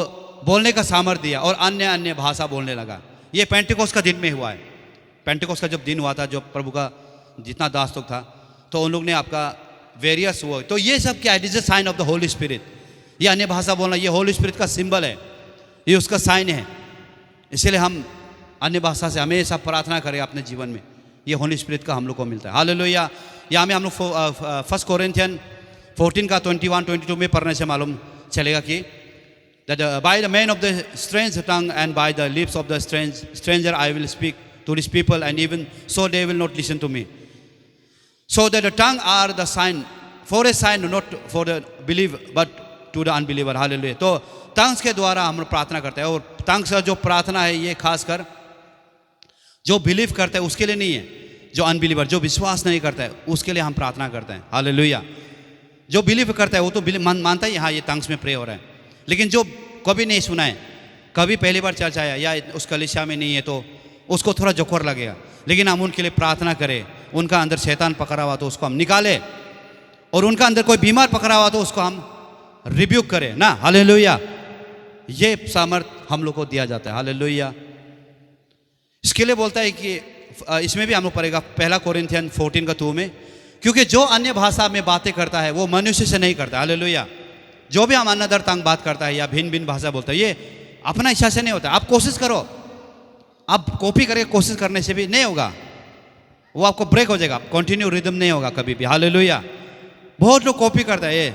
बोलने का सामर्थ्य दिया, और अन्य अन्य भाषा बोलने लगा। ये पेंटिकोस्ट का दिन में हुआ है। पेंटिकोस्ट का जब दिन हुआ था, जो प्रभु का जितना दास लोग था, तो उन लोग ने आपका वेरियस हुआ। तो ये सब क्या है, it is a sign of the holy spirit. ये अन्य भाषा बोलना ये होली स्पिरिट का सिंबल है, ये उसका साइन है। इसलिए हम अन्य भाषा से हमेशा प्रार्थना करें अपने जीवन में, ये होली स्पिरिट का हम लोग को मिलता है। हालेलुया। यहाँ में हम लोग 1 कोरिन्थियन 14 का 21-22 में पढ़ने से मालूम चलेगा कि by the man of the strange tongue and by the lips of the stranger I will speak to this people and even so they will not listen to me. So that the tongue are the sign, for a sign, not for the believer, but to the unbeliever. Hallelujah. तो tongues के द्वारा हम प्रार्थना करते हैं, और tongues का जो प्रार्थना है ये खासकर जो बिलीव करते हैं उसके लिए नहीं है, जो अनबिलीवर, जो विश्वास नहीं करता है उसके लिए हम प्रार्थना करते हैं। हालेलुया। जो बिलीव करता है वो तो मानता है हाँ ये टंग्स में प्रे हो रहा है, लेकिन जो कभी नहीं सुना है, कभी पहली बार चर्च आया या उस कलीसिया में नहीं है, तो उसको थोड़ा जोखर लगेगा। लेकिन हम उनके लिए प्रार्थना करें, उनका अंदर शैतान पकड़ा हुआ तो उसको हम निकालें, और उनका अंदर कोई बीमार पकड़ा हुआ तो उसको हम रिब्यूक करें ना। हालेलुया। ये सामर्थ हम लोग को दिया जाता है। हालेलुया। इसके लिए बोलता है कि इसमें भी हम लोग पढ़ेगा 1 कोरिन्थियन 14 का 2 में, क्योंकि जो अन्य भाषा में बातें करता है वो मनुष्य से नहीं करता। हालेलुया। जो भी हम अनदर टंग बात करता है या भिन्न भिन्न भाषा बोलता है, ये अपना इच्छा से नहीं होता। आप कोशिश करो, आप कॉपी करके कोशिश करने से भी नहीं होगा, वो आपको ब्रेक हो जाएगा, कंटिन्यू रिदम नहीं होगा कभी भी। हालेलुया। बहुत लोग कॉपी करता है, ये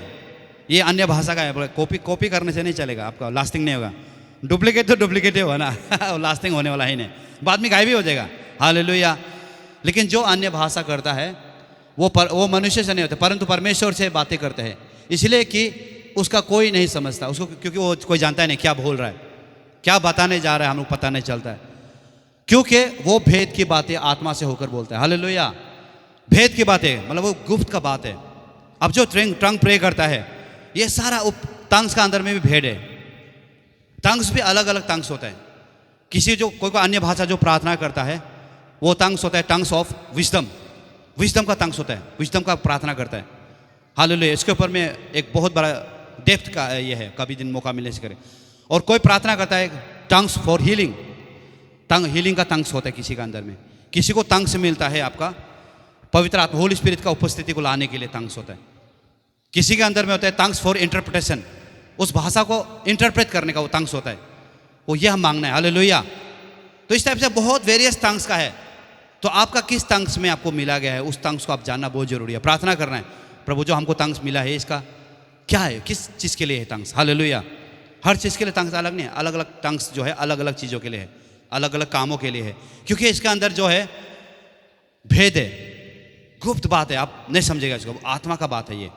ये अन्य भाषा का है, कॉपी कॉपी करने से नहीं चलेगा, आपका लास्टिंग नहीं होगा। डुप्लीकेट तो डुप्लीकेट ही होगा ना लास्टिंग होने वाला ही नहीं, बाद में गायब भी हो जाएगा। हालेलुया। लेकिन जो अन्य भाषा करता है वो मनुष्य से नहीं होता, परंतु परमेश्वर से बातें करते हैं, इसलिए कि उसका कोई नहीं समझता उसको, क्योंकि वो कोई जानता ही नहीं क्या बोल रहा है, क्या बताने जा रहा है, हम लोग पता नहीं चलता है, क्योंकि वो भेद की बातें आत्मा से होकर बोलता है। हालेलुया। भेद की बातें मतलब वो गुप्त का बात है। अब जो टंग प्रे करता है, ये सारा टंग्स का अंदर में भी भेद है। टंग्स भी अलग अलग टंग्स होता है। किसी जो कोई अन्य भाषा जो प्रार्थना करता है वो टंग्स होता है, टंग्स ऑफ विजडम, विजडम का टंग्स होता है, विजडम का प्रार्थना करता है। हालेलुया। इसके ऊपर में एक बहुत बड़ा डेप्थ का ये है, कभी दिन मौका मिलने से करें। और कोई प्रार्थना करता है टंग्स फॉर हीलिंग, हीलिंग का टंग्स होता है किसी का अंदर में, किसी को टंग्स मिलता है आपका पवित्र आत्मा होली स्पिरिट का उपस्थिति को लाने के लिए टंग्स होता है। किसी के अंदर में होता है टंग्स फॉर इंटरप्रिटेशन, उस भाषा को इंटरप्रेट करने का वो टंग्स होता है, वो ये हम मांगना है। हालेलुया। तो इस टाइप से बहुत वेरियस टंग्स का है। तो आपका किस टंग्स में आपको मिला गया है, उस टंग्स को आप जानना बहुत जरूरी है। प्रार्थना करना है, प्रभु जो हमको टंग्स मिला है इसका क्या है, किस चीज़ के लिए है टंग्स। हालेलुया। हर चीज़ के लिए टंग्स अलग नहीं है, अलग अलग टंग्स जो है अलग अलग चीज़ों के लिए है, अलग अलग कामों के लिए है, क्योंकि इसके अंदर जो है भेद है, गुप्त बात है, आप नहीं समझेगा इसको, आत्मा का बात है, ये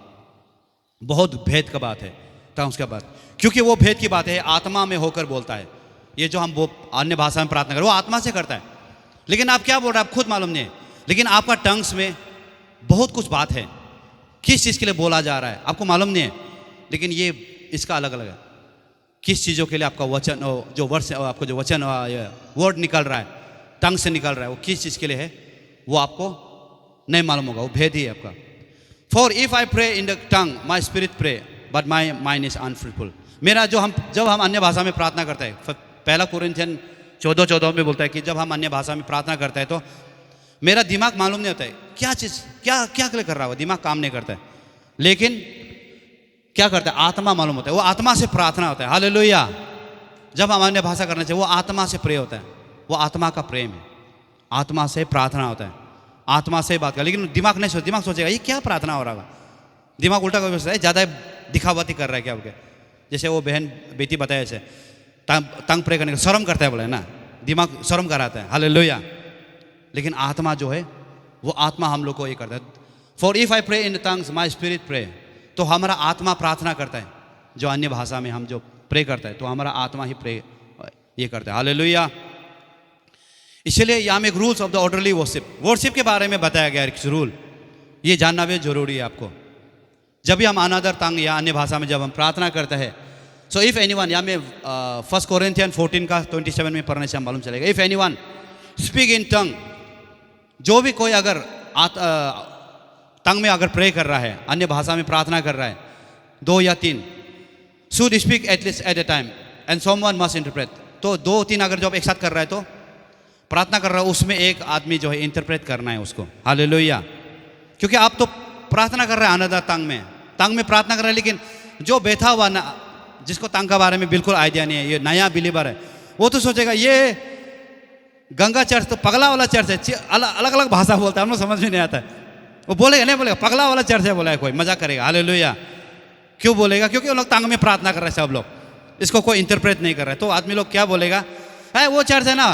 बहुत भेद का बात है टंग्स का बात, क्योंकि वो भेद की बात है, आत्मा में होकर बोलता है। ये जो हम वो अन्य भाषा में प्रार्थना करें वो आत्मा से करता है, लेकिन आप क्या बोल रहे हैं आप खुद मालूम नहीं है, लेकिन आपका टंग्स में बहुत कुछ बात है, किस चीज़ के लिए बोला जा रहा है आपको मालूम नहीं है, लेकिन ये इसका अलग अलग है, किस चीज़ों के लिए आपका वचन जो वर्ष आपको जो वचन वर्ड निकल रहा है टंग से निकल रहा है, वो किस चीज़ के लिए है वो आपको नहीं मालूम होगा, वो भेद ही है आपका। For if I pray in the tongue my spirit pray but my mind is unfruitful. मेरा जब हम अन्य भाषा में प्रार्थना करते हैं, पहला कोरिन्थियन 14:14 में बोलता है कि जब हम अन्य भाषा में प्रार्थना करते हैं तो मेरा दिमाग मालूम नहीं होता है क्या चीज़ क्या क्या के लिए कर रहा है, दिमाग काम नहीं करता है, लेकिन क्या करता है आत्मा मालूम होता है, वो आत्मा से प्रार्थना होता है। हालेलुया। जब हम अन्य भाषा करना चाहिए वो आत्मा से प्रे होता है, वो आत्मा का प्रेम है, आत्मा से प्रार्थना होता है, आत्मा से बात कर, लेकिन दिमाग नहीं दिमाग सोचेगा ये क्या प्रार्थना हो रहा है, दिमाग उल्टा कर सोचता है ज़्यादा दिखावती कर रहा है क्या बोल के, जैसे वो बहन बेटी बताया ऐसे तंग प्रे करने का शर्म करता है बोले ना, दिमाग शर्म कराता है। हालेलुया। लेकिन आत्मा जो है वो आत्मा हम लोग को ये करता है। For if I pray in tongues my spirit pray, तो हमारा आत्मा प्रार्थना करता है, जो अन्य भाषा में हम जो प्रे करता है तो हमारा आत्मा ही प्रे ये करता है। हालेलुया। इसलिए यहाँ में एक rules of the orderly worship के बारे में बताया गया है, रूल ये जानना भी जरूरी है आपको। जब भी हम अनदर टंग या अन्य भाषा में जब हम प्रार्थना करते हैं, सो इफ एनीवन, यहाँ में 1 कोरिन्थियन 14 का 27 में पढ़ने से हम मालूम चलेगा, इफ एनीवन स्पीक इन टंग, जो भी कोई अगर टंग में अगर प्रे कर रहा है, अन्य भाषा में प्रार्थना कर रहा है, 2 या 3 should speak at least at a time and someone must interpret. तो 2-3 अगर जब एक साथ कर रहा है तो प्रार्थना कर रहा है, उसमें एक आदमी जो है इंटरप्रेट करना है उसको। हालेलुया। क्योंकि आप तो प्रार्थना कर रहे हैं अनदर टंग में प्रार्थना कर रहे हैं, लेकिन जो बैठा हुआ ना, जिसको टंग के बारे में बिल्कुल आइडिया नहीं है, ये नया बिलीवर है, वो तो सोचेगा ये गंगा चर्च तो पगला वाला चर्च है, अलग अलग भाषा बोलता है, हम लोग समझ में नहीं आता है, वो बोलेगा नहीं बोलेगा पगला वाला चर्च है, बोला है कोई मजाक करेगा। हालेलुया। क्यों बोलेगा? क्योंकि वो लोग टंग में प्रार्थना कर रहे हैं, सब लोग इसको कोई इंटरप्रेट नहीं कर रहे, तो आदमी लोग क्या बोलेगा, है वो चर्च है ना,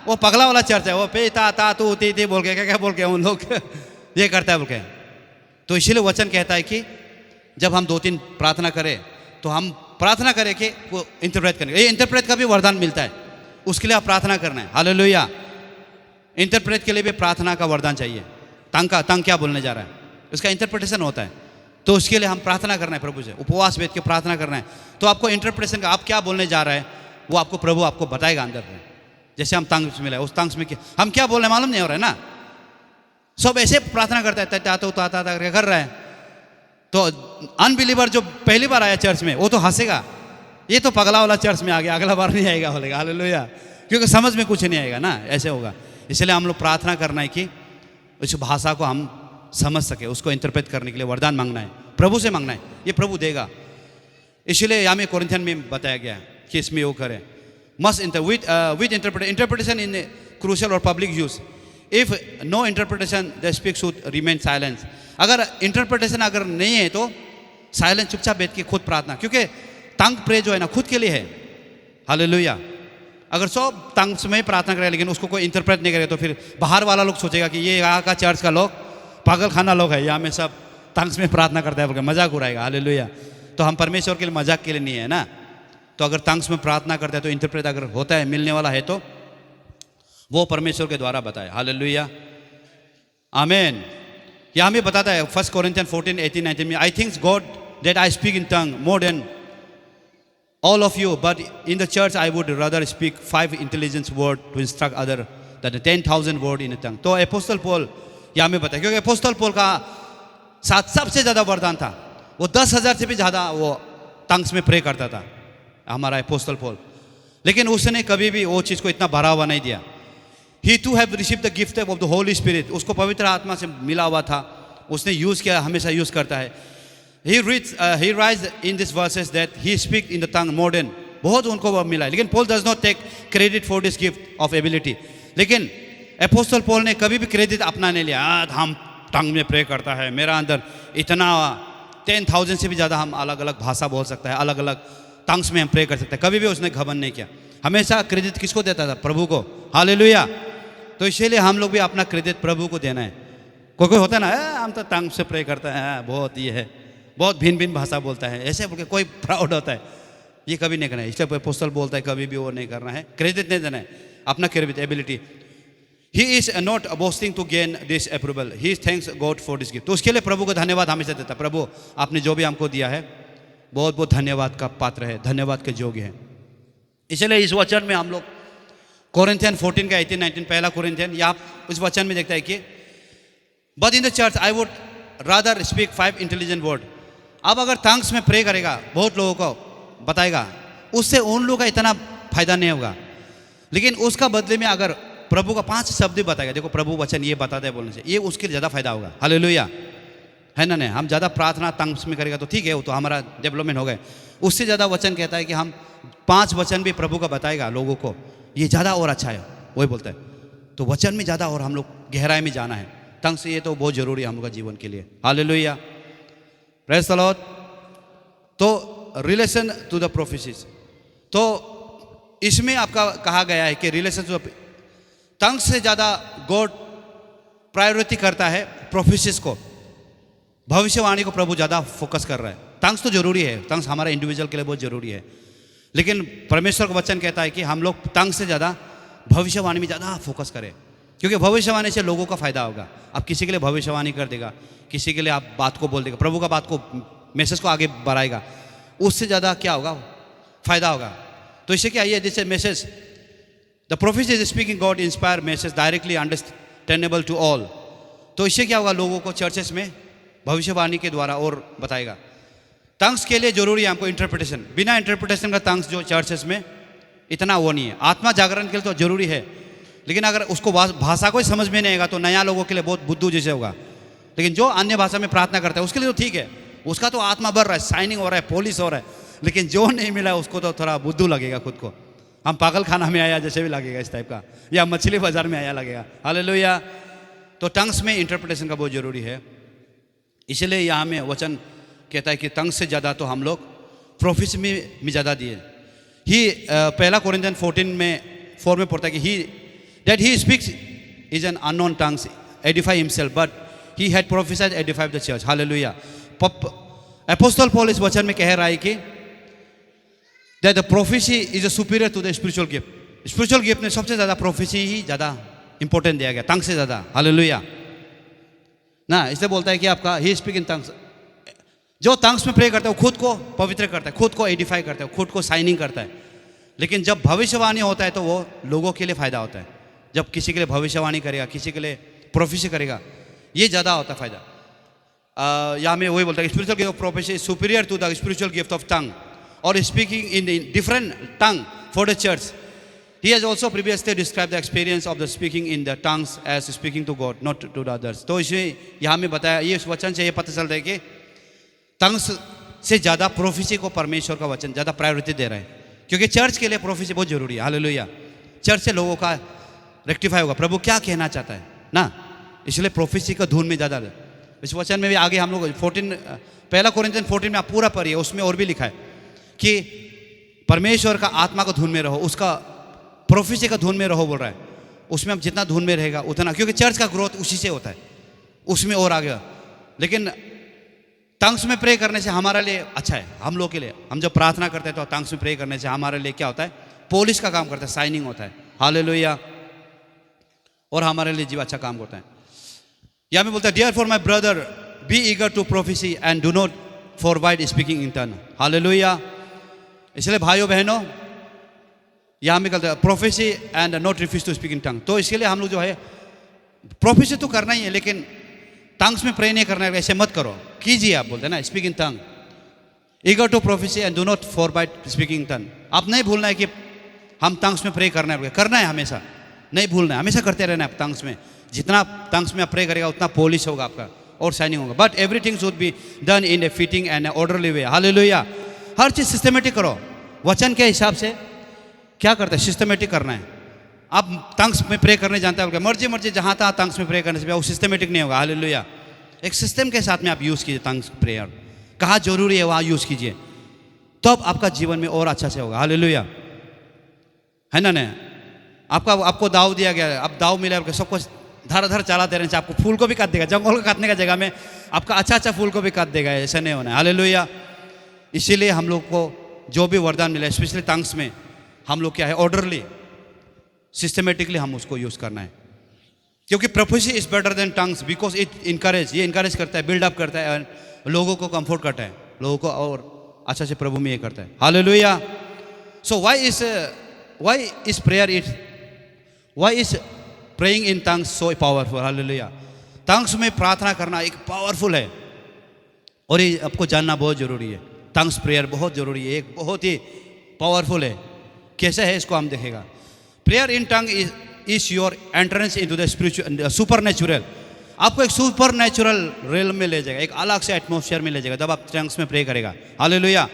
वो पगला वाला चर्च है, वो पे ता तू ती बोल के क्या बोल के उन लोग ये करता है बोल के। तो इसीलिए वचन कहता है कि जब हम 2-3 प्रार्थना करें तो हम प्रार्थना करें कि वो इंटरप्रेट करेंगे, ये इंटरप्रेट का भी वरदान मिलता है, उसके लिए आप प्रार्थना करना है। हालेलुया। इंटरप्रेट के लिए भी प्रार्थना का वरदान चाहिए। टंग क्या बोलने जा रहा है उसका इंटरप्रिटेशन होता है, तो उसके लिए हम प्रार्थना करना है प्रभु से, उपवास बैठ के प्रार्थना करना है। तो आपको इंटरप्रिटेशन का आप क्या बोलने जा रहा है वो आपको प्रभु आपको बताएगा अंदर में। जैसे हम टंग्स मिला है, उस टंग्स में हम क्या बोल रहे हैं मालूम नहीं हो रहा है ना, सब ऐसे प्रार्थना करता है करके कर रहा है। तो अनबिलीवर जो पहली बार आया चर्च में वो तो हंसेगा, ये तो पगला वाला चर्च में आ गया, अगला बार नहीं आएगा बोलेगा। हालेलुया। क्योंकि समझ में कुछ नहीं आएगा ना, ऐसे होगा। इसलिए हम लोग प्रार्थना करना है कि उस भाषा को हम समझ सके, उसको इंटरप्रेट करने के लिए वरदान मांगना है, प्रभु से मांगना है, ये प्रभु देगा। इसलिए यहाँ में कोरिन्थियन में बताया गया कि इसमें वो करें must with interpretation in crucial or public use. If no interpretation the speak should remain silence. अगर इंटरप्रिटेशन अगर नहीं है तो साइलेंट चुपचाप बैठ के खुद प्रार्थना, क्योंकि टंग प्रे जो है ना खुद के लिए है। हालेलुया। अगर सब टंग्स में प्रार्थना करे लेकिन उसको कोई इंटरप्रेट नहीं करे तो फिर बाहर वाला लोग सोचेगा कि ये यहाँ का चर्च का लोग पागल खाना लोग है, यहाँ में सब टंग्स में प्रार्थना करता है, बोल के मजाक उड़ाएगा। हालेलुया। तो हम परमेश्वर के लिए मजाक के लिए नहीं है ना। तो अगर टंग्स में प्रार्थना करते हैं तो इंटरप्रेट अगर होता है, मिलने वाला है, तो वो परमेश्वर के द्वारा बताए। हालेलुया, आमीन। यह हमें बताता है 1 Corinthians 14:18-19 में, I think God that I speak in tongue more than all of you, but in the church I would rather speak 5 intelligence word to instruct other than 10,000 word in a tongue। तो apostle Paul यहाँ में बताया, क्योंकि apostle Paul का साथ सबसे ज़्यादा वरदान था, वो 10,000 से भी ज़्यादा वो टंग्स में प्रे करता था हमारा अपोस्टल पौल, लेकिन उसने कभी भी वो चीज़ को इतना बढ़ावा नहीं दिया। He to have receive the gift of the holy spirit, उसको पवित्र आत्मा से मिला हुआ था, उसने यूज़ किया, हमेशा यूज़ करता है। He writes in these verses that he speaks in the tongue more than, बहुत उनको वो मिला है, लेकिन Paul does not take credit for this gift of ability। लेकिन अपोस्टल पॉल ने कभी भी क्रेडिट अपना नहीं लिया, हम टंग में प्रे करता है, मेरा अंदर इतना 10,000 से भी ज़्यादा हम अलग अलग भाषा बोल सकता है, अलग अलग टंग्स में हम प्रे कर सकते हैं। कभी भी उसने घमंड नहीं किया, हमेशा क्रेडिट किसको देता था? प्रभु को। हालेलुया। तो इसीलिए हम लोग भी अपना क्रेडिट प्रभु को देना है। कोई कोई होता है ना, हम तो टंग से प्रे करते हैं, बहुत ये है, बहुत भिन्न भिन्न भाषा बोलता है, ऐसे बोल के कोई प्राउड होता है, ये कभी नहीं करना है। इसलिए अपोस्टल बोलता है कभी भी वो नहीं करना है, क्रेडिट नहीं देना है, अपना credit ability. He is not boasting to gain this approval, he thanks God for this gift. तो उसके लिए प्रभु को धन्यवाद हमेशा देता है, प्रभु आपने जो भी हमको दिया है बहुत बहुत धन्यवाद का पात्र है, धन्यवाद के योग्य है। इसलिए इस वचन में हम लोग कोरिन्थियन 14 का 18-19, पहला कोरिन्थियन, या उस वचन में देखता है कि but in the church I would rather speak 5 intelligent word. अब अगर टंग्स में प्रे करेगा, बहुत लोगों को बताएगा, उससे उन लोगों का इतना फायदा नहीं होगा, लेकिन उसका बदले में अगर प्रभु का 5 शब्द बताएगा, देखो प्रभु वचन ये बताता है बोलने से, ये उसके लिए ज़्यादा फायदा होगा। हालेलुया, है ना? नहीं, हम ज़्यादा प्रार्थना टंग्स में करेगा तो ठीक है, वो तो हमारा डेवलपमेंट हो गए। उससे ज़्यादा वचन कहता है कि हम 5 वचन भी प्रभु का बताएगा लोगों को, ये ज़्यादा और अच्छा है, वही बोलता है। तो वचन में ज़्यादा और हम लोग गहराई में जाना है, टंग्स ये तो बहुत ज़रूरी है हम लोग का जीवन के लिए। Hallelujah, praise the Lord. तो रिलेशन टू द प्रोफेसीज, तो इसमें आपका कहा गया है कि रिलेशन टू टंग्स से ज़्यादा गॉड प्रायोरिटी करता है प्रोफेसीज को, भविष्यवाणी को प्रभु ज़्यादा फोकस कर रहा है। टंग्स तो जरूरी है, टंग्स हमारे इंडिविजुअल के लिए बहुत ज़रूरी है, लेकिन परमेश्वर का वचन कहता है कि हम लोग टंग्स से ज़्यादा भविष्यवाणी में ज़्यादा फोकस करें, क्योंकि भविष्यवाणी से लोगों का फायदा होगा। आप किसी के लिए भविष्यवाणी कर देगा, किसी के लिए आप बात को बोल देगा, प्रभु का बात को, मैसेज को आगे बढ़ाएगा, उससे ज़्यादा क्या होगा? फायदा होगा। तो इससे क्या है, this message the prophecy is speaking God inspire message directly understandable to all. तो इससे क्या होगा? लोगों को चर्चेस में भविष्यवाणी के द्वारा और बताएगा। टंग्स के लिए जरूरी है हमको इंटरप्रिटेशन, बिना इंटरप्रिटेशन का टंग्स जो चर्चेस में इतना वो नहीं है। आत्मा जागरण के लिए तो जरूरी है, लेकिन अगर उसको भाषा को ही समझ में नहीं आएगा तो नया लोगों के लिए बहुत बुद्धू जैसे होगा। लेकिन जो अन्य भाषा में प्रार्थना करता है उसके लिए तो ठीक है, उसका तो आत्मा बढ़ रहा है, साइनिंग हो रहा है, पॉलिश हो रहा है। लेकिन जो नहीं मिला है उसको तो थोड़ा बुद्धू लगेगा, खुद को हम पागल खाना में आया जैसे भी लगेगा इस टाइप का, या मछली बाजार में आया लगेगा। हालेलुया। तो टंग्स में इंटरप्रिटेशन का बहुत जरूरी है। इसलिए यहाँ में वचन कहता है कि टंग्स से ज़्यादा तो हम लोग प्रोफेसी में ज़्यादा दिए। ही पहला कोरिन्थियन 14:4 में पढ़ता है कि he that he speaks is an unknown tongues edify himself but he had prophesied edify the church. Hallelujah. Apostle Paul इस वचन में कह रहा है कि that the prophecy is a superior to the spiritual gift. Spiritual gift में सबसे ज़्यादा प्रोफेसी ही ज़्यादा इंपॉर्टेंट दिया गया, टंग्स से ज़्यादा। हालेलुया ना, इसलिए बोलता है कि आपका ही स्पीक इन टंग्स। जो टंग्स में प्रे करता है वो खुद को पवित्र करता है, खुद को एडिफाई करता है, खुद को साइनिंग करता है। लेकिन जब भविष्यवाणी होता है तो वो लोगों के लिए फायदा होता है। जब किसी के लिए भविष्यवाणी करेगा, किसी के लिए प्रोफेसी करेगा, ये ज़्यादा होता है फायदा। यहाँ में वही बोलता है spiritual gift of prophecy superior to the spiritual gift of tongue or speaking in different tongue for the church. He has also previously described the experience of the speaking in the tongues as speaking to God, not to the others. तो इसे यहाँ में बताया, ये उस वचन से ये पता चलता है कि टंग्स से ज़्यादा प्रोफेसी को परमेश्वर का वचन ज़्यादा प्रायोरिटी दे रहा है, क्योंकि चर्च के लिए प्रोफेसी बहुत जरूरी है। हालेलुया। चर्च से लोगों का रेक्टिफाई होगा, प्रभु क्या कहना चाहता है ना, इसलिए प्रोफेसी का धुन में ज़्यादा इस वचन में भी आगे हम लोग 14 पहला कोरिन्थियन 14 में आप पूरा पढ़िए, उसमें और भी लिखा है कि परमेश्वर का आत्मा को धुन में रहो, उसका प्रोफेसी का धुन में रहो बोल रहा है। उसमें हम जितना धुन में रहेगा उतना, क्योंकि चर्च का ग्रोथ उसी से होता है, उसमें और आगे। लेकिन टंग्स में प्रे करने से हमारे लिए अच्छा है, हम लोग के लिए। हम जब प्रार्थना करते हैं तो टंग्स में प्रे करने से हमारे लिए क्या होता है, पोलिश का काम करता है, साइनिंग होता है। हालेलुया। और हमारे लिए जीव अच्छा काम करता है। यहाँ में बोलता है, dear for my brother be eager to prophecy and do not forbid speaking in turn. Hallelujah. इसलिए भाइयों बहनों, यहाँ में कहते हैं prophecy and not refuse to speak in tongue. तो इसके लिए हम लोग जो है प्रोफेसी तो करना ही है, लेकिन टंग्स में प्रे नहीं करना है, ऐसे मत करो, कीजिए। आप बोलते हैं ना speak in tongue, eager to prophecy and do not forbid speaking in tongue. आप नहीं भूलना है कि हम टंग्स में प्रे करना है हमेशा, नहीं भूलना है, हमेशा करते रहना है टंग्स में। जितना टंग्स में आप प्रे करेगा उतना पॉलिश होगा आपका और शाइनिंग होगा। But everything should be done in A fitting and orderly way. Hallelujah. Her cheese systematic करो, वचन के हिसाब से क्या करते हैं, सिस्टमेटिक करना है। आप टंग्स में प्रे करने जानते हैं, मर्जी जहाँ तहाँ टंग्स में प्रे करने से वो सिस्टमेटिक नहीं होगा। हालेलुया। एक सिस्टम के साथ में आप यूज़ कीजिए टंग्स प्रेयर, कहाँ जरूरी है वहाँ यूज़ कीजिए, तब आपका जीवन में और अच्छा से होगा। हालेलुया, है ना। नहीं आपको दाव दिया गया है, अब दाव मिला है, सब कुछ धर चला दे रहे हैं, आपको फूल को भी काट देगा, जंगल को काटने का जगह में आपका अच्छा फूल को भी काट देगा, ऐसा नहीं होना है। हालेलुया। इसीलिए हम लोग को जो भी वरदान मिला है, स्पेशली टंग्स में, हम लोग क्या है ऑर्डरली सिस्टमेटिकली हम उसको यूज़ करना है। क्योंकि prophecy is better than tongues because it encourage, ये इनकरेज करता है, बिल्डअप करता है, और लोगों को कंफर्ट करता है, लोगों को और अच्छा से प्रभु में ये करता है। Hallelujah. So why is praying in tongues so powerful. Hallelujah. Tongues में प्रार्थना करना एक पावरफुल है, और ये आपको जानना बहुत जरूरी है। टंग्स प्रेयर बहुत जरूरी है, एक बहुत ही पावरफुल है। कैसे है इसको हम देखेगा। Prayer in tongue is your entrance into the spiritual super natural. आपको एक सुपर नेचुरल रेलम में ले जाएगा, एक अलग से एटमॉस्फेयर में ले जाएगा जब आप टंग्स में प्रे करेगा। हालेलुया।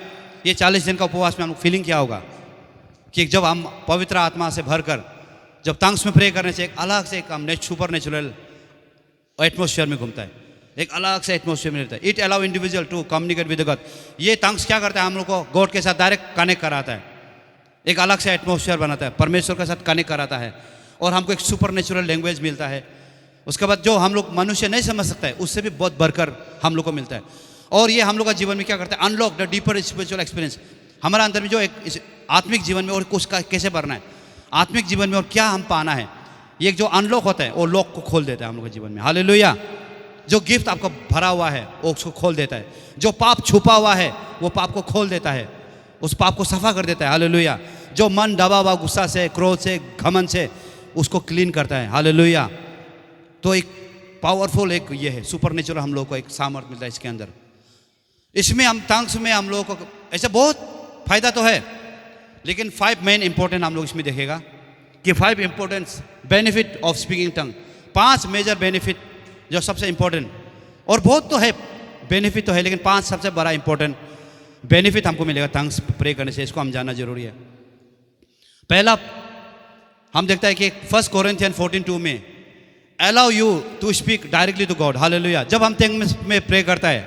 ये 40 दिन का उपवास में हम फीलिंग क्या होगा कि जब हम पवित्र आत्मा से भरकर जब टंग्स में प्रे करने से एक अलग से एक हम सुपर नेचुरल एटमॉस्फेयर में घूमता है, एक अलग से एटमॉस्फेयर में रहता है। It allow individual to communicate with God. ये टंग्स क्या करता है, हम लोग को गॉड के साथ डायरेक्ट कनेक्ट कराता है, एक अलग से एटमॉस्फेयर बनाता है, परमेश्वर के साथ कनेक्ट कराता है, और हमको एक सुपर नेचुरल लैंग्वेज मिलता है। उसके बाद जो हम लोग मनुष्य नहीं समझ सकता है उससे भी बहुत बढ़कर हम लोग को मिलता है। और ये हम लोग का जीवन में क्या करता है, unlock the deeper spiritual experience. हमारा अंदर में जो एक आत्मिक जीवन में और कुछ कैसे भरना है, आत्मिक जीवन में और क्या हम पाना है, ये जो अनलॉक होता है वो लॉक को खोल देता है हम लोग के जीवन में। हालेलुया। जो गिफ्ट आपका भरा हुआ है वो उसको खोल देता है, जो पाप छुपा हुआ है वो पाप को खोल देता है, उस पाप को सफा कर देता है। हालेलुया। जो मन दबा हुआ गुस्सा से, क्रोध से, घमंड से, उसको क्लीन करता है। हालेलुया। तो एक पावरफुल एक ये है सुपर नेचुरल, हम लोग को एक सामर्थ्य मिलता है इसके अंदर। इसमें हम टंग्स में हम लोगों को ऐसा बहुत फायदा तो है, लेकिन 5 मेन इंपॉर्टेंट हम लोग इसमें देखेगा कि 5 important benefit of speaking tongue. 5 major benefit जो सबसे इंपॉर्टेंट, और बहुत तो है बेनिफिट तो है, लेकिन 5 सबसे बड़ा इंपॉर्टेंट बेनिफिट हमको मिलेगा टंग्स प्रे करने से, इसको हम जानना जरूरी है। पहला हम देखता है कि 1 कोरिन्थियन 14:2 में allow you to speak directly to God. Hallelujah. जब हम टंग्स में प्रे करता है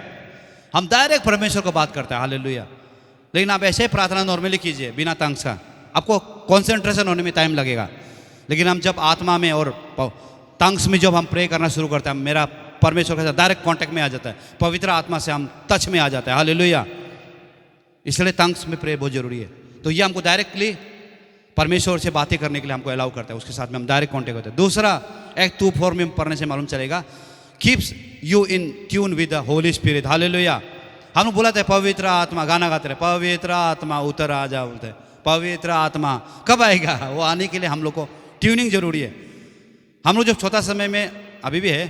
हम डायरेक्ट परमेश्वर को बात करता है। हालेलुया। लेकिन आप ऐसे प्रार्थना नॉर्मली कीजिए बिना टंग्स का, आपको कॉन्सेंट्रेशन होने में टाइम लगेगा। लेकिन हम जब आत्मा में और टंग्स में जब हम प्रे करना शुरू करते हैं, मेरा परमेश्वर के साथ डायरेक्ट कांटेक्ट में आ जाता है, पवित्र आत्मा से हम टच में आ जाते हैं। हालेलुया। इसलिए टंग्स में प्रे बहुत जरूरी है। तो ये हमको डायरेक्टली परमेश्वर से बातें करने के लिए हमको अलाउ करता है, उसके साथ में हम डायरेक्ट कांटेक्ट होते हैं। दूसरा, एक्ट 2:4 में पढ़ने से मालूम चलेगा, keeps you in tune with the holy spirit. Hallelujah. हम लोग बुलाते हैं पवित्र आत्मा, गाना गाते रहे, पवित्र आत्मा उतर आ जा, बोलते हैं पवित्र आत्मा कब आएगा, वो आने के लिए हम लोग को ट्यूनिंग जरूरी है। हम लोग जब छोटा समय में, अभी भी है,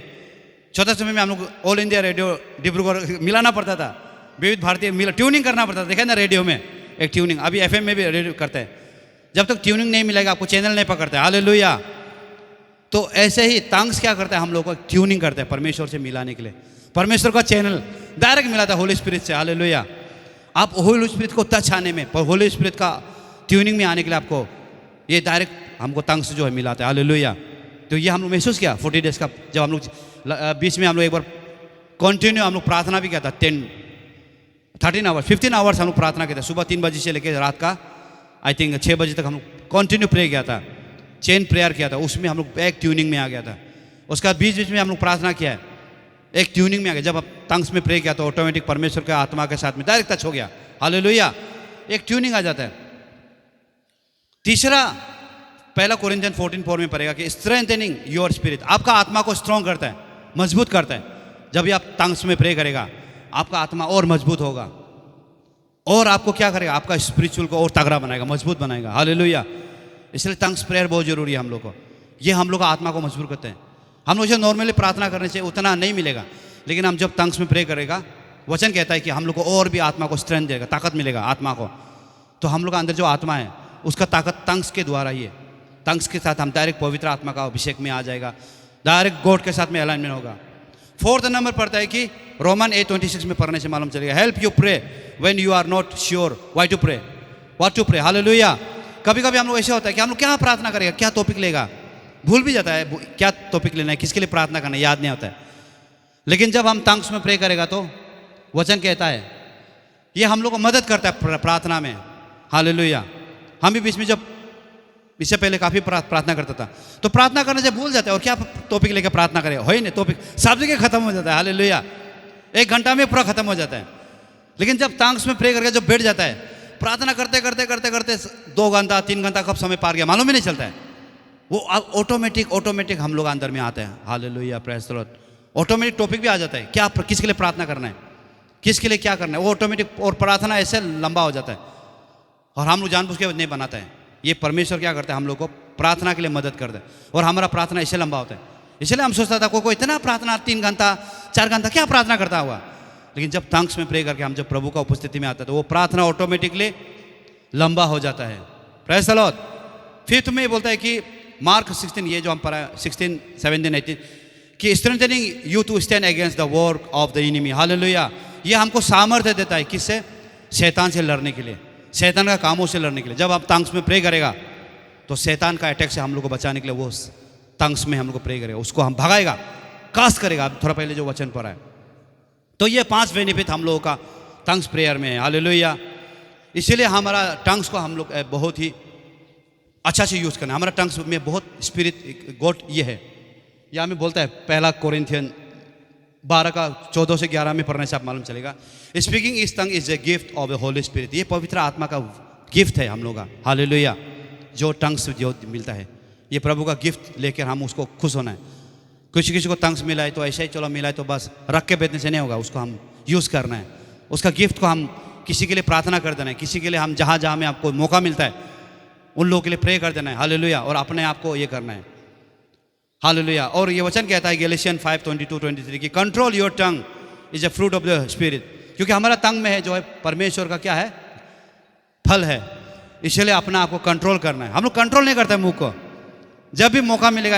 छोटा समय में हम लोग ऑल इंडिया रेडियो डिब्रूगढ़ मिलाना पड़ता था, विविध भारतीय मिला ट्यूनिंग करना पड़ता था। देखा ना रेडियो में एक ट्यूनिंग, अभी FM में भी रेडियो करते हैं। जब तक ट्यूनिंग नहीं मिलेगा आपको चैनल नहीं पकड़ता है। हालेलुया। तो ऐसे ही टंग्स क्या करता है, हम लोग को ट्यूनिंग करते हैं परमेश्वर से मिलाने के लिए। परमेश्वर का चैनल डायरेक्ट मिलाता है होली स्पिरिट से। हालेलुया। आप होली स्पिरिट को टच आने में, होली स्पिरिट का ट्यूनिंग में आने के लिए आपको ये डायरेक्ट हमको टंग्स जो है मिलाता है। हालेलुया। तो ये हम लोग महसूस किया 40 डेज का, जब हम लोग बीच में हम लोग एक बार कंटिन्यू हम लोग प्रार्थना भी किया था 15 आवर्स हम लोग प्रार्थना किया था, सुबह 3 बजे से लेकर रात का आई थिंक 6 बजे तक हम लोग कंटिन्यू प्रे किया था, चेन प्रेयर किया था। उसमें हम लोग एक ट्यूनिंग में आ गया था। उसके बाद बीच बीच में हम लोग प्रार्थना किया है, एक ट्यूनिंग में आ गया। जब आप टंग्स में प्रे किया तो ऑटोमेटिक परमेश्वर के आत्मा के साथ में डायरेक्ट टच हो गया, हालेलुया, एक ट्यूनिंग आ जाता है। तीसरा, पहला कोरिन्थियन 14:4 में पढ़ेगा कि स्ट्रेंथनिंग योर स्पिरिट, आपका आत्मा को स्ट्रॉन्ग करता है, मजबूत करता है। जब भी आप टंग्स में प्रे करेगा आपका आत्मा और मजबूत होगा, और आपको क्या करेगा, आपका स्पिरिचुअल को और तगड़ा बनाएगा, मजबूत बनाएगा, हालेलुया। इसलिए टंग्स प्रेयर बहुत जरूरी है हम लोग को। ये हम लोग का आत्मा को मजबूत करते हैं। हम लोग जो नॉर्मली प्रार्थना करने से उतना नहीं मिलेगा, लेकिन हम जब टंग्स में प्रे करेगा, वचन कहता है कि हम लोग को और भी आत्मा को स्ट्रेंथ देगा, ताकत मिलेगा आत्मा को। तो हम लोग का अंदर जो आत्मा है उसका ताकत टंग्स के द्वारा ही है। टंग्स के साथ हम डायरेक्ट पवित्र आत्मा का अभिषेक में आ जाएगा, डायरेक्ट गॉड के साथ में अलाइनमेंट होगा। फोर्थ नंबर पढ़ता है कि रोमन 8:26 में पढ़ने से मालूम चलेगा, help you pray when you are not sure what to pray, hallelujah. कभी कभी हम लोग ऐसे होता है कि हम लोग क्या प्रार्थना करेगा, क्या टॉपिक लेगा, भूल भी जाता है क्या टॉपिक लेना है, किसके लिए प्रार्थना करना है, याद नहीं होता है। लेकिन जब हम टंग्स में प्रे करेगा तो वचन कहता है ये हम लोग को मदद करता है प्रार्थना में, हालेलुया। हम भी बीच में जब इससे पहले काफ़ी प्रार्थना करता था, तो प्रार्थना करने से भूल जाता है और क्या टॉपिक लेकर प्रार्थना करेगा, हो ही नहीं, टॉपिक सब जगह खत्म हो जाता है, हालेलुया। 1 घंटा में पूरा खत्म हो जाता है। लेकिन जब टंग्स में प्रे करके जब बैठ जाता है, प्रार्थना करते करते करते करते 2 घंटा 3 घंटा कब समय पार गया मालूम ही नहीं चलता है। वो ऑटोमेटिक हम लोग अंदर में आते हैं, hallelujah, praise the Lord. Automatic topic भी आ जाता है, क्या किसके लिए प्रार्थना करना है, किसके लिए क्या करना है, वो ऑटोमेटिक। और प्रार्थना ऐसे लंबा हो जाता है और हम लोग जानबूझ के नहीं बनाते हैं। ये परमेश्वर क्या करता है, हम लोग को प्रार्थना के लिए मदद करता है और हमारा प्रार्थना ऐसे लंबा होता है। इसलिए हम सोचता था कोई इतना प्रार्थना 3 घंटा 4 घंटा क्या प्रार्थना करता हुआ। लेकिन जब टंग्स में प्रे करके हम जब प्रभु का उपस्थिति में आता है तो वो प्रार्थना ऑटोमेटिकली लंबा हो जाता है, प्रेज़ द लॉर्ड। फिफ्थ में बोलता है कि मार्क 16, ये जो हम पढ़ा 16, 17, 18 कि strengthening you to stand against the work of the enemy, hallelujah. ये हमको सामर्थ्य देता है किससे, शैतान से लड़ने के लिए, शैतान का कामों से लड़ने के लिए। जब आप टंग्स में प्रे करेगा तो शैतान का अटैक से हम लोग को बचाने के लिए वो टंग्स में हम लोग को प्रे करेगा, उसको हम भगाएगा, कास्ट करेगा। थोड़ा पहले जो वचन पढ़ा है, तो ये 5 बेनिफिट हम लोगों का टंग्स प्रेयर में है, हालेलुया। इसीलिए हमारा टंग्स को हम लोग बहुत ही अच्छा से यूज़ करना है। हमारा टंग्स में बहुत स्पिरिट गॉड ये है, या हमें बोलता है पहला कोरिन्थियन 12:14 से 11 में पढ़ने से आप मालूम चलेगा, स्पीकिंग इस tongue is a gift of the holy spirit. ये पवित्र आत्मा का गिफ्ट है हम लोग का, हालेलुया। जो टंग्स जो मिलता है ये प्रभु का गिफ्ट लेकर हम उसको खुश होना है। किसी को टंग्स मिला है तो ऐसे ही चलो मिला है तो बस रख के बैठने से नहीं होगा, उसको हम यूज़ करना है। उसका गिफ्ट को हम किसी के लिए प्रार्थना कर देना है, किसी के लिए हम जहाँ जहाँ में आपको मौका मिलता है उन लोगों के लिए प्रे कर देना है, हालेलुया। और अपने आप को ये करना है, हालेलुया। और ये वचन कहता है गैलेशियन 5:22-23 की control your tongue is a fruit of the spirit, क्योंकि हमारा टंग में है जो है परमेश्वर का क्या है, फल है। इसलिए अपना आपको कंट्रोल करना है। हम लोग कंट्रोल नहीं करते मुंह को, जब भी मौका मिलेगा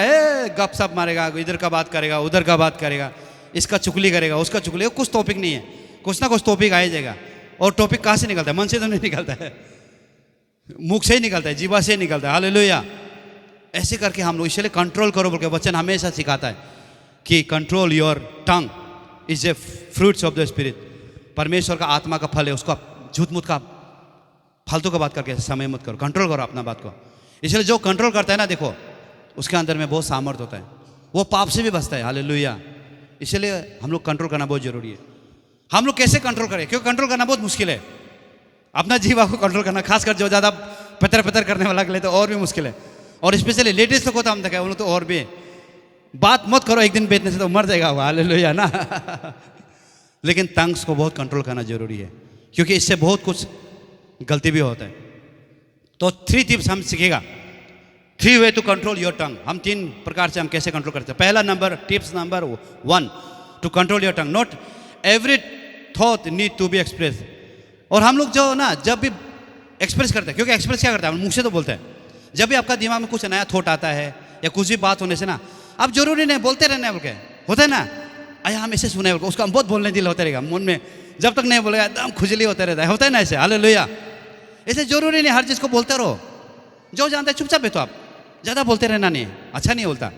गप सप मारेगा, इधर का बात करेगा, उधर का बात करेगा, इसका चुगली करेगा, उसका चुगली। कुछ टॉपिक नहीं है, कुछ ना कुछ टॉपिक आ ही जाएगा। और टॉपिक कहाँ से निकलता है, मन से तो नहीं निकलता है, मुख से ही निकलता है, जीवा से ही निकलता है, हालेलुया। ऐसे करके हम लोग इसलिए कंट्रोल करो बोल के वचन हमेशा सिखाता है कि control your tongue is a fruits of the spirit. परमेश्वर का आत्मा का फल है, उसका झूठ मूठ का फालतू का बात करके समय मत करो, कंट्रोल करो अपना बात को। इसलिए जो कंट्रोल करता है ना, देखो उसके अंदर में बहुत सामर्थ्य होता है, वो पाप से भी बचता है, हालेलुया। इसलिए हम लोग कंट्रोल करना बहुत जरूरी है। हम लोग कैसे कंट्रोल करें, क्योंकि कंट्रोल करना बहुत मुश्किल है। अपना जीवा को कंट्रोल करना, खासकर जो ज़्यादा पतर पतर करने वाला के लिए तो और भी मुश्किल है। और स्पेशली लेडीज को तो हम देखा, उन लोग तो और भी बात मत करो, एक दिन बेचने से तो मर जाएगा वो, हालेलुया ना। लेकिन टंग्स को बहुत कंट्रोल करना जरूरी है, क्योंकि इससे बहुत कुछ गलती भी होता है। तो 3 टिप्स हम सीखेगा, 3 way to control your tongue. हम 3 प्रकार से हम कैसे कंट्रोल करते हैं। पहला number, tips number 1 to control your tongue, not every thought need to be express. और हम लोग जो ना जब भी एक्सप्रेस करते हैं, क्योंकि एक्सप्रेस क्या करता है, हम मुंह से तो बोलते हैं। जब भी आपका दिमाग में कुछ नया थॉट आता है या कुछ भी बात होने से ना, आप जरूरी नहीं बोलते रहना है बोल के, होता है ना, अरे हम ऐसे सुने उसको, हम बहुत बोलने दिल होता रहेगा मन में, जब तक नहीं बोलेगा एकदम खुजली होता रहता है, होता है ना ऐसे, हालेलुया। ऐसे जरूरी नहीं हर चीज़ को बोलते रहो, जो जानते हैं चुपचाप बैठो। आप ज़्यादा बोलते रहना नहीं, अच्छा नहीं बोलता,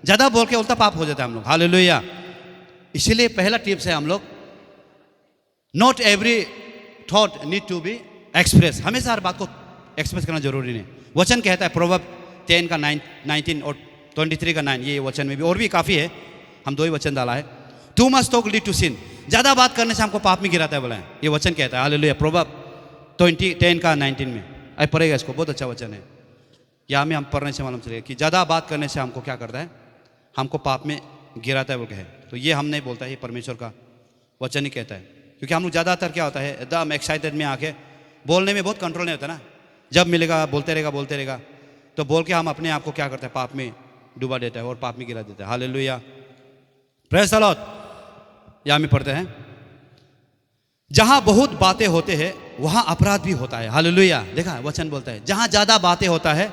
ज़्यादा बोल के उल्टा पाप हो जाता है हम लोग, हालेलुया। इसीलिए पहला टिप्स है हम लोग, not every thought need to be express. हमेशा हर बात को एक्सप्रेस करना जरूरी नहीं। वचन कहता है प्रोवर्ब 10 का 19 और 23 का 9, ये वचन में भी और भी काफ़ी है, हम 2 ही वचन डाला है। Too much talk lead to sin, ज़्यादा बात करने से हमको पाप में गिराता है बोला है, ये वचन कहता है। हालेलुया। प्रोवर्ब 10 का 19 में आई पढ़ेगा इसको, बहुत अच्छा वचन है। यहाँ में हम पढ़ने से मालूम चलेगा कि ज़्यादा बात करने से हमको क्या करता है, हमको पाप में गिराता है बोल के है। तो ये हम नहीं बोलता है, ये परमेश्वर का वचन ही कहता है। क्योंकि हम लोग ज़्यादातर क्या होता है, एकदम एक्साइटेड में आके बोलने में बहुत कंट्रोल नहीं होता ना, जब मिलेगा बोलते रहेगा, तो बोल के हम अपने आप को क्या करते हैं, पाप में डुबा देता है और पाप में गिरा देता है। Hallelujah, praise the Lord. यहाँ में पढ़ते हैं, जहाँ बहुत बातें होते हैं वहाँ अपराध भी होता है। हालेलुया। देखा वचन बोलता है, जहाँ ज़्यादा बातें होता है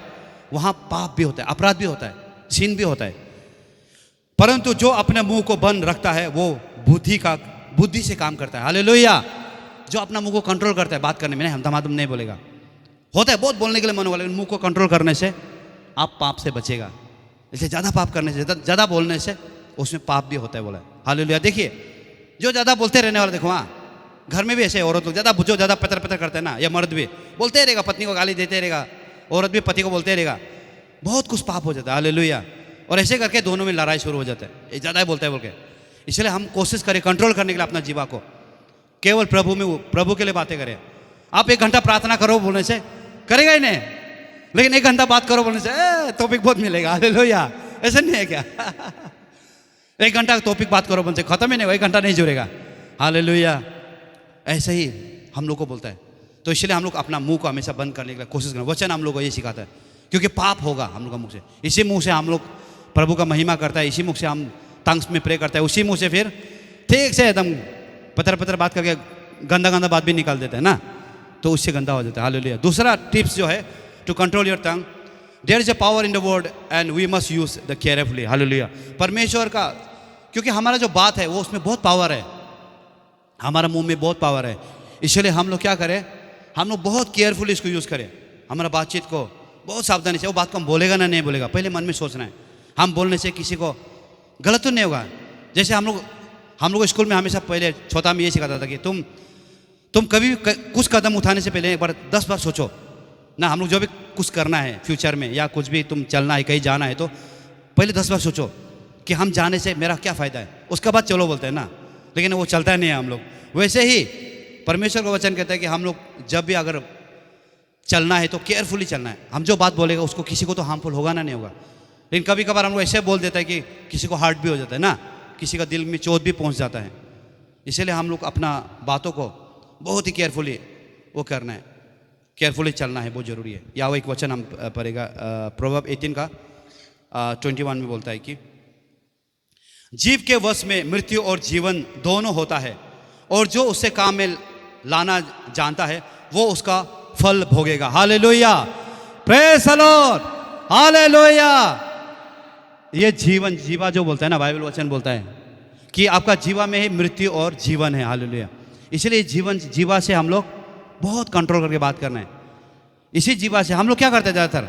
वहाँ पाप भी होता है, अपराध भी होता है, सीन भी होता है। परंतु जो अपने मुंह को बंद रखता है वो बुद्धि से काम करता है। हालेलुया। जो अपना मुंह को कंट्रोल करता है बात करने में, नहीं हम धमाधम नहीं बोलेगा। होता है बहुत बोलने के लिए मन वाले, मुंह को कंट्रोल करने से आप पाप से बचेगा। इसलिए ज़्यादा पाप करने से, ज़्यादा बोलने से उसमें पाप भी होता है बोला है। हालेलुया। देखिए जो ज़्यादा बोलते रहने वाले, देखो हाँ घर में भी ऐसे औरत लोग जो ज़्यादा पतर करते हैं ना, या मर्द भी बोलते रहेगा, पत्नी को गाली देते रहेगा, औरत भी पति को बोलते रहेगा, बहुत कुछ पाप हो जाता है। हालेलुया। और ऐसे करके दोनों में लड़ाई शुरू हो जाता है, ये ज़्यादा ही बोलता है बोल के। इसलिए हम कोशिश करें कंट्रोल करने के लिए अपना जीवा को, केवल प्रभु के लिए बातें करें। आप 1 घंटा प्रार्थना करो बोलने से करेगा ही नहीं, लेकिन 1 घंटा बात करो बोलने से टॉपिक बहुत मिलेगा। हालेलुया। ऐसा नहीं है क्या? 1 घंटा टॉपिक बात करो बोलने से खत्म ही नहीं, 1 घंटा नहीं जुड़ेगा। हालेलुया। ऐसे ही हम लोग को बोलता है। तो इसलिए हम लोग अपना मुंह को हमेशा बंद करने के लिए कोशिश करें। वचन हम लोग को ये सिखाता है, क्योंकि पाप होगा हम लोग का मुंह से। इसी मुंह से हम लोग प्रभु का महिमा करता है, इसी मुंह से हम टंग्स में प्रे करता है, उसी मुंह से फिर ठीक से एकदम पतर बात करके गंदा बात भी निकाल देते हैं ना, तो उससे गंदा हो जाता है। हालेलुया। दूसरा टिप्स जो है, to control your tongue, there is a power in the word and we must use the carefully. Hallelujah. परमेश्वर का, क्योंकि हमारा जो बात है वो उसमें बहुत पावर है, हमारा मुंह में बहुत पावर है। इसलिए हम लोग क्या करें, हम लोग बहुत केयरफुली इसको यूज़ करें। हमारा बातचीत को बहुत सावधानी से, वो बात को हम बोलेगा ना नहीं बोलेगा, पहले मन में सोचना है। हम बोलने से किसी को गलत तो नहीं होगा। जैसे हम लोग स्कूल में हमेशा पहले छोटा में ये सिखाता था कि तुम कभी भी कुछ कदम उठाने से पहले एक बार 10 बार सोचो ना। हम लोग जो भी कुछ करना है फ्यूचर में, या कुछ भी तुम चलना है, कहीं जाना है, तो पहले 10 बार सोचो कि हम जाने से मेरा क्या फ़ायदा है, उसके बाद चलो बोलते हैं ना, लेकिन वो चलता नहीं है हम लोग। वैसे ही परमेश्वर का वचन कहता है कि हम लोग जब भी अगर चलना है तो केयरफुली चलना है। हम जो बात बोलेगा उसको किसी को तो हार्मफुल होगा ना, नहीं होगा। लेकिन कभी कभार हम लोग ऐसे बोल देता है कि किसी को हार्ट भी हो जाता है ना, किसी का दिल में चोट भी पहुंच जाता है। इसलिए हम लोग अपना बातों को बहुत ही केयरफुली वो करना है, केयरफुली चलना है, बहुत ज़रूरी है। या वो एक वचन हम पढ़ेगा, प्रोवर्ब 18 का 21 में बोलता है कि जीव के वश में मृत्यु और जीवन दोनों होता है, और जो उससे काम में लाना जानता है वो उसका फल भोगेगा। Hallelujah. Praise the lord. Hallelujah. ये जीवा जो बोलता है ना, बाइबल वचन बोलता है कि आपका जीवा में ही मृत्यु और जीवन है। हालेलुया। इसलिए जीवा से हम लोग बहुत कंट्रोल करके बात करना है। इसी जीवा से हम लोग क्या करते हैं, ज़्यादातर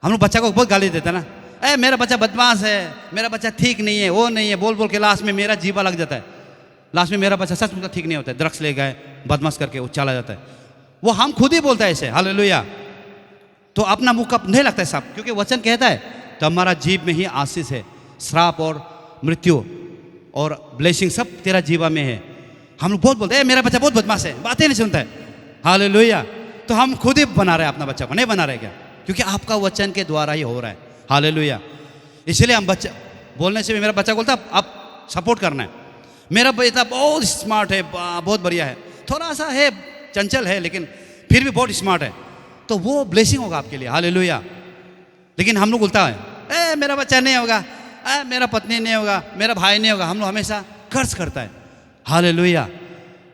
हम लोग बच्चा को बहुत गाली देते हैं ना, मेरा बच्चा बदमाश है, मेरा बच्चा ठीक नहीं है, वो नहीं है, बोल के लास्ट में मेरा जीवा लग जाता है। लास्ट में मेरा बच्चा सच में ठीक नहीं होता है, ड्रग्स ले गए, बदमाश करके वो चला जाता है। वो हम खुद ही बोलता है ऐसे। हालेलुया। तो अपना मुंह कब नहीं लगता है साफ, क्योंकि वचन कहता है तो हमारा जीव में ही आशीष है, श्राप और मृत्यु और ब्लेसिंग सब तेरा जीवा में है। हम लोग बहुत बोलते हैं मेरा बच्चा बहुत बदमाश है, बातें नहीं सुनता है। हालेलुया। तो हम खुद ही बना रहे हैं अपना बच्चा को, नहीं बना रहे क्या? क्योंकि आपका वचन के द्वारा ही हो रहा है। हालेलुया। इसलिए हम बच्चा बोलने से भी मेरा बच्चा बोलता आप सपोर्ट करना है, मेरा बेटा बहुत स्मार्ट है, बहुत बढ़िया है, थोड़ा सा है चंचल है लेकिन फिर भी बहुत स्मार्ट है, तो वो ब्लेसिंग होगा आपके लिए। हालेलुया। लेकिन हम लोग बोलता है मेरा बच्चा नहीं होगा, मेरा पत्नी नहीं होगा, मेरा भाई नहीं होगा, हम लोग हमेशा कर्ज करता है। हालेलुया।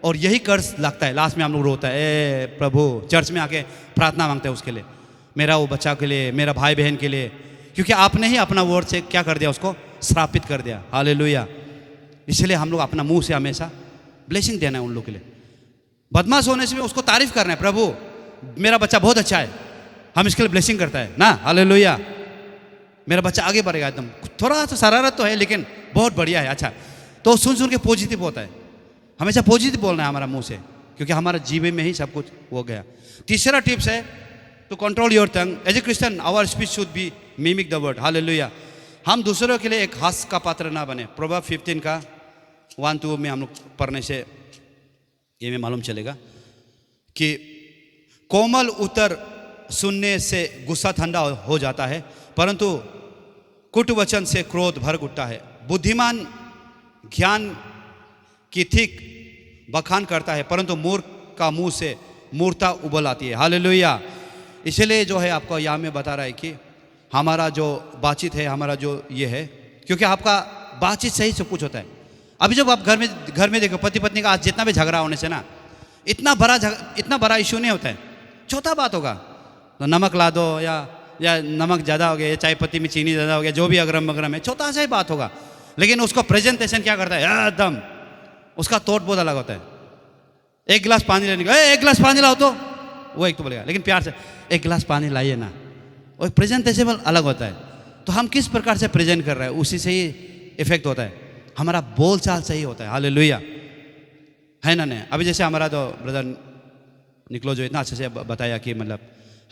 और यही कर्ज लगता है, लास्ट में हम लोग रोता है, प्रभु चर्च में आके प्रार्थना मांगते हैं उसके लिए, मेरा वो बच्चा के लिए, मेरा भाई बहन के लिए, क्योंकि आपने ही अपना वर्ड से क्या कर दिया, उसको श्रापित कर दिया। हालेलुया। इसलिए हम लोग अपना मुंह से हमेशा ब्लेसिंग देना है उन लोग के लिए। बदमाश होने से भी उसको तारीफ करना है, प्रभु मेरा बच्चा बहुत अच्छा है, हम इसके लिए ब्लेसिंग करता है ना। हालेलुया। मेरा बच्चा आगे बढ़ेगा, एकदम थोड़ा सा शरारत तो है लेकिन बहुत बढ़िया है, अच्छा। तो सुन सुन के पॉजिटिव होता है। हमेशा पॉजिटिव बोलना है हमारा मुंह से, क्योंकि हमारा जीवन में ही सब कुछ हो गया। तीसरा टिप्स है to control your tongue. As a Christian our speech should be mimic the word. Hallelujah. हम दूसरों के लिए एक हास्य का पात्र ना बने। प्रोवर्ब 15 का 1-2 में हम लोग पढ़ने से ये में मालूम चलेगा कि कोमल उत्तर सुनने से गुस्सा ठंडा हो जाता है, परंतु कुट वचन से क्रोध भर उठता है। बुद्धिमान ज्ञान की ठीक बखान करता है, परंतु मूर्ख का मुंह से मूर्खता उबल आती है। हालेलुया। इसलिए जो है आपको यहाँ में बता रहा है कि हमारा जो बातचीत है, हमारा जो ये है, क्योंकि आपका बातचीत से ही सब कुछ होता है। अभी जब आप घर में देखो पति पत्नी का आज जितना भी झगड़ा होने से ना, इतना बड़ा इशू नहीं होता है, छोटा बात होगा तो नमक ला दो या नमक ज़्यादा हो गया, या चाय पत्ती में चीनी ज़्यादा हो गया, जो भी अगरम बगरम है, छोटा सा ही बात होगा। लेकिन उसको प्रेजेंटेशन क्या करता है, एकदम उसका तोड़ बहुत अलग होता है। एक गिलास पानी लेने का, एक गिलास पानी लाओ, तो वो एक तो बोलेगा, लेकिन प्यार से एक गिलास पानी लाइए ना, और प्रेजेंटेशन अलग होता है। तो हम किस प्रकार से प्रेजेंट कर रहे हैं उसी से ही इफेक्ट होता है। हमारा बोल चाल सही होता है। हालेलुया, है ना। नहीं अभी जैसे हमारा तो ब्रदर निकलो जो इतना अच्छे से बताया कि मतलब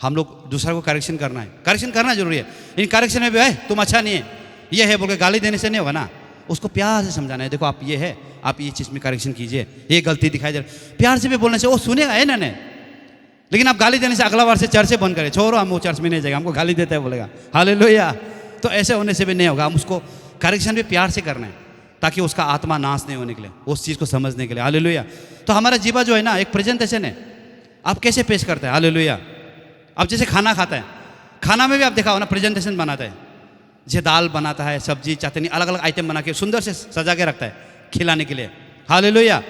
हम लोग दूसरा को करेक्शन करना है, करेक्शन करना जरूरी है। इन करेक्शन में भी है तुम अच्छा नहीं है, ये है बोल के गाली देने से नहीं होगा ना। उसको प्यार से समझाना है, देखो आप ये है, आप ये चीज़ में करेक्शन कीजिए, ये गलती दिखाई दे रही, प्यार से भी बोलने से वो सुनेगा, है ना। नहीं लेकिन आप गाली देने से अगला बार से चर्च बंद करें, छोड़ो हम वो चर्च में नहीं जाएगा, हमको गाली देता है बोलेगा। हालेलुया। तो ऐसे होने से भी नहीं होगा। हम उसको करेक्शन भी प्यार से करना है, ताकि उसका आत्मा नाश नहीं हो निकले, उस चीज़ को समझने के लिए। हालेलुया। तो हमारा जीवा जो है ना, एक प्रेजेंटेशन है, आप कैसे पेश करते हैं। हालेलुया। अब जैसे खाना खाता है, खाना में भी आप देखा हो ना, प्रेजेंटेशन बनाता है, जैसे दाल बनाता है, सब्जी चटनी अलग अलग आइटम बना के सुंदर से सजा के रखता है खिलाने के लिए। हालेलुया।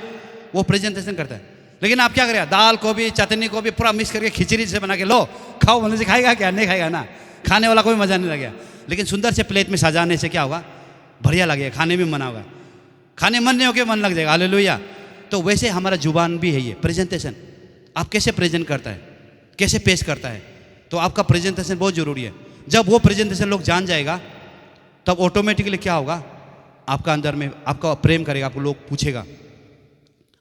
वो प्रेजेंटेशन करता है। लेकिन आप क्या करेगा, दाल को भी चटनी को भी पूरा मिक्स करके खिचड़ी से बना के लो खाओ, बोलने से खाएगा क्या, नहीं खाएगा ना। खाने वाला कोई मजा नहीं लगेगा। लेकिन सुंदर से प्लेट में सजाने से क्या होगा, बढ़िया लगेगा, खाने में मन होगा, खाने मन नहीं होके मन लग जाएगा। हालेलुया। तो वैसे हमारा जुबान भी है ये प्रेजेंटेशन। आप कैसे प्रेजेंट करता है, कैसे पेश करता है, तो आपका प्रेजेंटेशन बहुत ज़रूरी है। जब वो प्रेजेंटेशन लोग जान जाएगा, तब ऑटोमेटिकली क्या होगा, आपका अंदर में आपका प्रेम करेगा, आपको लोग पूछेगा।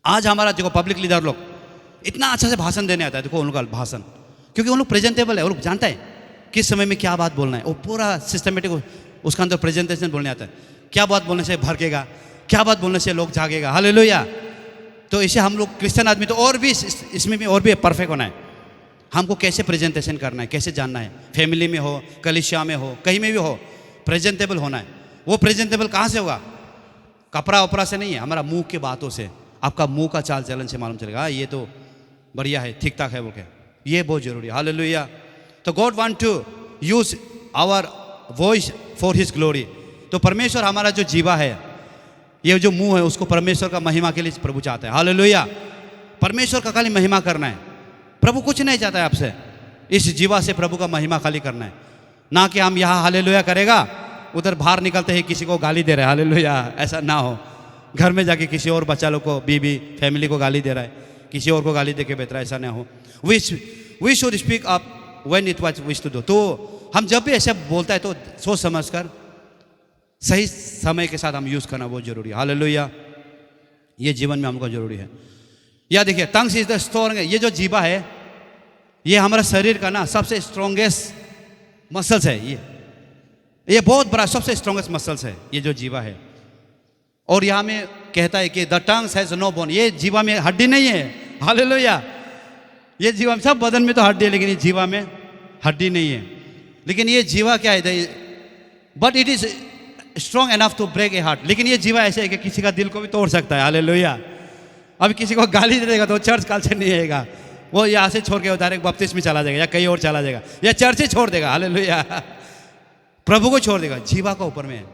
आज हमारा देखो पब्लिक लीडर लोग इतना अच्छा से भाषण देने आता है, देखो उनका भाषण, क्योंकि उन लोग प्रेजेंटेबल है, वो लोग जानता है किस समय में क्या बात बोलना है, वो पूरा सिस्टमेटिक उसका अंदर प्रेजेंटेशन बोलने आता है। क्या बात बोलने से भड़केगा, क्या बात बोलने से लोग जागेगा। हालेलुया। तो इसे हम लोग क्रिश्चियन आदमी तो और भी इसमें भी और भी परफेक्ट होना है। हमको कैसे प्रेजेंटेशन करना है, कैसे जानना है, फैमिली में हो, कलीसिया में हो, कहीं में भी हो, प्रेजेंटेबल होना है। वो प्रेजेंटेबल कहाँ से होगा, कपड़ा वपड़ा से नहीं है, हमारा मुंह के बातों से, आपका मुंह का चाल चलन से मालूम चलेगा, ये तो बढ़िया है, ठीक ठाक है बोल के। ये बहुत जरूरी है। हालेलुया। तो God want to use our voice for his glory. तो परमेश्वर हमारा जो जीवा है, ये जो मुंह है, उसको परमेश्वर का महिमा के लिए प्रभु चाहता है। हालेलुया। परमेश्वर का खाली महिमा करना है, प्रभु कुछ नहीं चाहता है आपसे, इस जीवा से प्रभु का महिमा खाली करना है। ना कि हम यहाँ हालेलुया करेगा, उधर बाहर निकलते ही किसी को गाली दे रहे हैं। हालेलुया। ऐसा ना हो, घर में जाके किसी और बच्चा लोग को, बीबी फैमिली को गाली दे रहा है, किसी और को गाली दे के बेहतर, ऐसा ना हो। We should speak up when it was wish to do. तो हम जब भी ऐसे बोलता है तो सोच समझ कर सही समय के साथ हम यूज़ करना बहुत जरूरी है। हालेलुया। ये जीवन में हमको जरूरी है। या देखिए, टंग्स इज द स्ट्रॉन्ग, ये जो जीवा है, ये हमारा शरीर का ना सबसे स्ट्रॉन्गेस्ट मसल्स है। ये बहुत बड़ा सबसे स्ट्रॉन्गेस्ट मसल्स है, ये जो जीवा है। और यहाँ में कहता है कि the tongues has no bone, ये जीवा में हड्डी नहीं है। हालेलुया। ये जीवा में, सब बदन में तो हड्डी है, लेकिन ये जीवा में हड्डी नहीं है। लेकिन ये जीवा क्या है, but it is strong enough to break a heart. लेकिन ये जीवा ऐसे है कि किसी का दिल को भी तोड़ सकता है। हालेलुया। अभी किसी को गाली दे देगा तो चर्च काल से नहीं आएगा, वो यहाँ से छोड़ के डायरेक्ट बपतिस्मा में चला जाएगा, या कहीं और चला जाएगा, या चर्च ही छोड़ देगा। हालेलुया। प्रभु को छोड़ देगा। जीवा का ऊपर में है,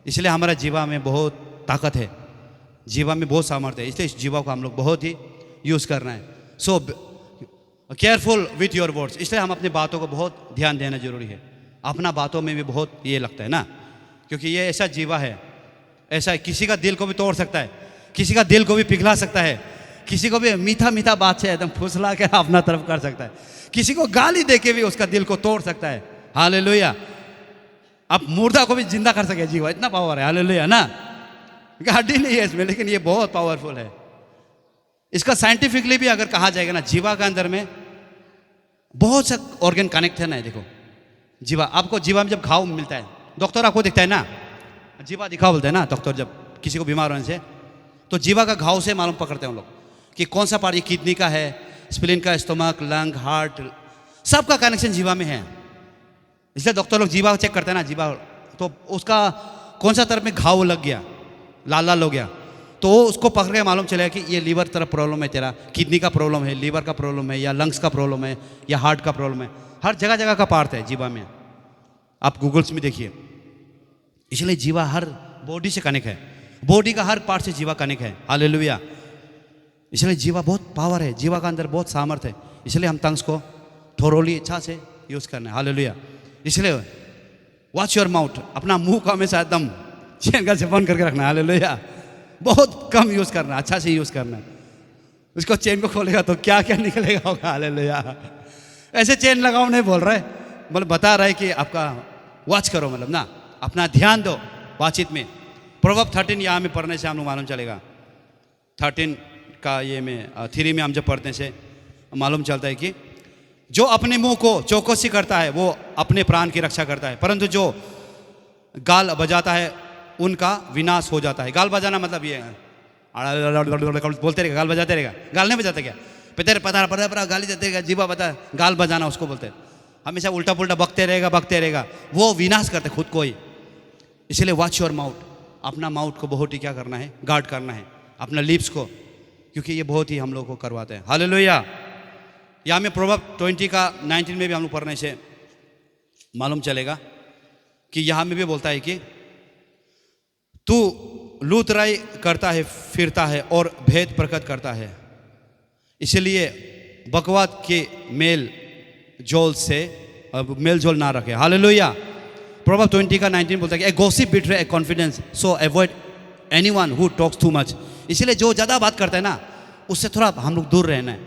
इसलिए हमारा जीवा में बहुत ताकत है, जीवा में बहुत सामर्थ्य है, इसलिए इस जीवा को हम लोग बहुत ही यूज़ करना है। So careful with your words. इसलिए हम अपनी बातों को बहुत ध्यान देना जरूरी है। अपना बातों में भी बहुत ये लगता है ना, क्योंकि ये ऐसा जीवा है, ऐसा है, किसी का दिल को भी तोड़ सकता है, किसी का दिल को भी पिघला सकता है, किसी को भी मीठा मीठा बात से एकदम फुसला के अपना तरफ कर सकता है, किसी को गाली दे के भी उसका दिल को तोड़ सकता है। हालेलुया। अब मुर्दा को भी जिंदा कर सके जीवा, इतना पावर है। हालेलुया ना। हड्डी नहीं है इसमें, लेकिन ये बहुत पावरफुल है। इसका साइंटिफिकली भी अगर कहा जाएगा ना, जीवा के अंदर में बहुत सा ऑर्गन कनेक्ट है ना। देखो जीवा, आपको जीवा में जब घाव मिलता है, डॉक्टर आपको दिखता है ना, जीवा दिखा बोलते हैं ना डॉक्टर, जब किसी को बीमार होने से तो जीवा का घाव से मालूम पकड़ते हैं हम लोग कि कौन सा पार्ट, ये किडनी का है, स्प्लीन का, स्टोमक, लंग, हार्ट, सबका कनेक्शन जीवा में है। इसलिए डॉक्टर लोग जीवा चेक करते हैं ना, जीवा तो उसका कौन सा तरफ में घाव लग गया, लाल लाल हो गया, तो उसको पकड़ के मालूम चलेगा कि ये लीवर तरफ प्रॉब्लम है, तेरा किडनी का प्रॉब्लम है, लीवर का प्रॉब्लम है, या लंग्स का प्रॉब्लम है, या हार्ट का प्रॉब्लम है। हर जगह जगह का पार्ट है जीवा में, आप गूगल्स में देखिए। इसलिए जीवा हर बॉडी से कनेक्ट है, बॉडी का हर पार्ट से जीवा कनेक्ट है। हालेलुया। इसलिए जीवा बहुत पावर है, जीवा का अंदर बहुत सामर्थ्य है। इसलिए हम टंग्स को थोरोली अच्छा से यूज़ करना है। हालेलुया। इसलिए वॉच योर माउथ, अपना मुंह को हमेशा एकदम चैन का से बंद करके रखना है। हालेलुया। बहुत कम यूज़ करना है, अच्छा से यूज़ करना है। उसको चेन को खोलेगा तो क्या क्या निकलेगा होगा। हालेलुया। ऐसे चेन लगाओ नहीं बोल रहे, मतलब बता रहा है कि आपका वॉच करो, मतलब ना अपना ध्यान दो बातचीत में। प्रोवर्ब 13 यहाँ में पढ़ने से हमको मालूम चलेगा, 13 का ये में 3 में हम जब पढ़ने से मालूम चलता है कि जो अपने मुंह को चौकसी करता है वो अपने प्राण की रक्षा करता है, परंतु जो गाल बजाता है उनका विनाश हो जाता है। गाल बजाना मतलब ये बोलते रहेगा, गाल बजाते रहेगा। गाल नहीं बजाते क्या, पितर पता पता गाली देते रहेगा, जीवा बता, गाल बजाना उसको बोलते हैं। हमेशा उल्टा पुल्टा बकते रहेगा, वो विनाश करते खुद को ही। इसलिए वॉच योर माउथ, अपना माउथ को बहुत ही क्या करना है, गार्ड करना है, अपना लिप्स को, क्योंकि ये बहुत ही हम लोग को करवाते हैं। हालेलुया। यहाँ में प्रोवर्ब 20 का 19 में भी हम लोग पढ़ने से मालूम चलेगा कि यहाँ में भी बोलता है कि तू लूतराई करता है, फिरता है और भेद प्रकट करता है, इसलिए बकवाद के मेल जोल से मेल जोल ना रखे। हालेलुया। प्रोवर्ब 20 का 19 बोलता है कि a gossip betray a confidence, so avoid anyone who talks too much. इसलिए जो ज़्यादा बात करता है ना, उससे थोड़ा हम लोग दूर रहना है।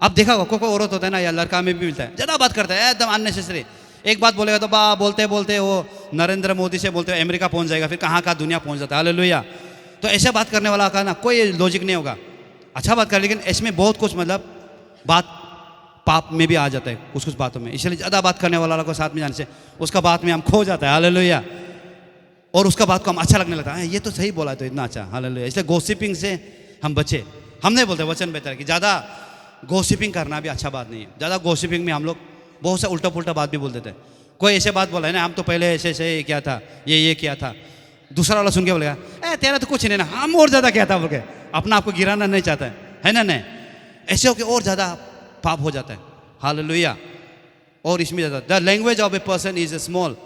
अब देखा होगा कोई औरत होता है ना, या लड़का में भी मिलता है, ज़्यादा बात करता है एकदम अननेसेसरी। एक बात बोलेगा तो बोलते बोलते वो नरेंद्र मोदी से बोलते अमेरिका पहुंच जाएगा, फिर कहाँ कहाँ दुनिया पहुंच जाता है। हालेलुया। तो ऐसे बात करने वाला का ना कोई लॉजिक नहीं होगा। अच्छा बात कर, लेकिन इसमें बहुत कुछ मतलब बात पाप में भी आ जाता है कुछ कुछ बातों में। इसलिए ज़्यादा बात करने वाला को साथ में जाने से उसका बात में हम खो जाता है। हालेलुया। और उसका बात को हम अच्छा लगने लगता है, ये तो सही बोला है तो इतना अच्छा। हालेलुया। इसलिए गॉसिपिंग से हम बचे। हम नहीं बोलते, वचन बेहतर है कि ज़्यादा गॉसिपिंग करना भी अच्छा बात नहीं है। ज़्यादा गॉसिपिंग में हम लोग बहुत सा उल्टा पुल्टा बात भी बोल देते हैं। कोई ऐसे बात बोला है ना, हम तो पहले ऐसे ऐसे किया था, ये किया था, दूसरा वाला सुन के बोलेगा तेरा तो कुछ नहीं ना, हम और ज़्यादा क्या था बोल के अपना आपको गिराना नहीं चाहता है ना। नहीं, ऐसे होकर और ज़्यादा पाप हो जाता है। हालेलुया। और इसमें ज़्यादा the language of a person is small,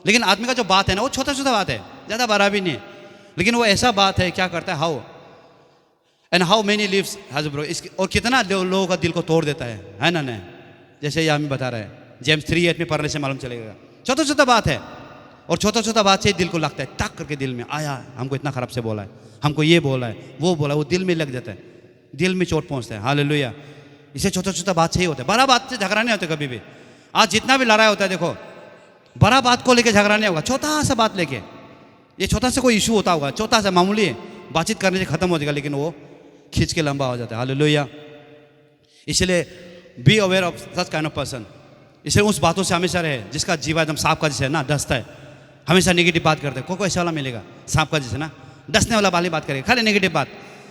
लेकिन आदमी का जो बात है ना वो छोटा छोटा बात है, ज़्यादा बड़ा भी नहीं है, लेकिन वो ऐसा बात है क्या करता है, how and how many lives has broke, और कितना लोगों का दिल को तोड़ देता है ना। नहीं, जैसे ये हमें बता रहे हैं, जेम्स 3:8 में पढ़ने से मालूम चलेगा। छोटा छोटा बात है और छोटा छोटा बात से दिल को लगता है, टक करके दिल में आया, हमको इतना खराब से बोला है, हमको ये बोला है, वो बोला, वो दिल में लग जाता है, दिल में चोट पहुंचता है। हालेलुया। इसे छोटा छोटा बात से ही होता है, बड़ा बात से झगड़ा नहीं होता कभी भी। आज जितना भी लड़ाई होता है, देखो बड़ा बात को लेके झगड़ा नहीं होगा, छोटा सा बात लेके, ये छोटा सा कोई इशू होता होगा, छोटा सा मामूली है, बातचीत करने से खत्म हो जाएगा, लेकिन वो खींच के लंबा हो जाता है। हालेलुया। इसलिए be aware of such kind of person. इसलिए उस बातों से हमेशा रहे जिसका जीवा एकदम सांप का जैसे है ना, डसता है, हमेशा नेगेटिव बात करते हैं। कोई ऐसा वाला मिलेगा सांप का जैसे ना, डसने वाला वाली बात करेगा, खाली नेगेटिव बात।